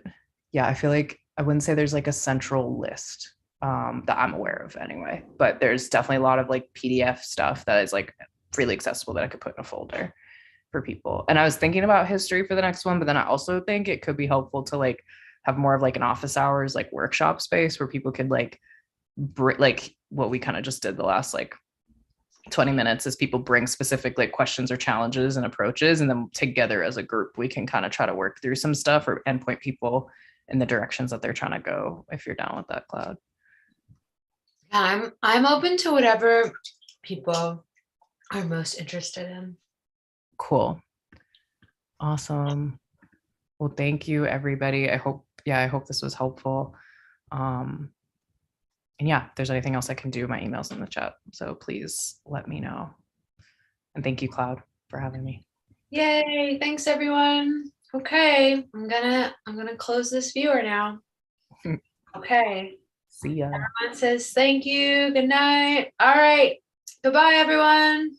Speaker 1: Yeah, I feel like I wouldn't say there's like a central list that I'm aware of anyway, but there's definitely a lot of like PDF stuff that is like freely accessible that I could put in a folder for people. And I was thinking about history for the next one, but then I also think it could be helpful to like have more of like an office hours, like workshop space where people could like like what we kind of just did the last like 20 minutes is people bring specific like questions or challenges and approaches, and then together as a group we can kind of try to work through some stuff or and point people in the directions that they're trying to go, if you're down with that, Cloud.
Speaker 8: Yeah, I'm open to whatever people are most interested in.
Speaker 1: Cool. Awesome. Well, thank you everybody. I hope this was helpful. And yeah, if there's anything else I can do, my email's in the chat. So please let me know. And thank you, Cloud, for having me.
Speaker 8: Yay, thanks everyone. Okay, I'm gonna close this viewer now. Okay.
Speaker 1: See ya.
Speaker 8: Everyone says thank you, good night. All right, goodbye everyone.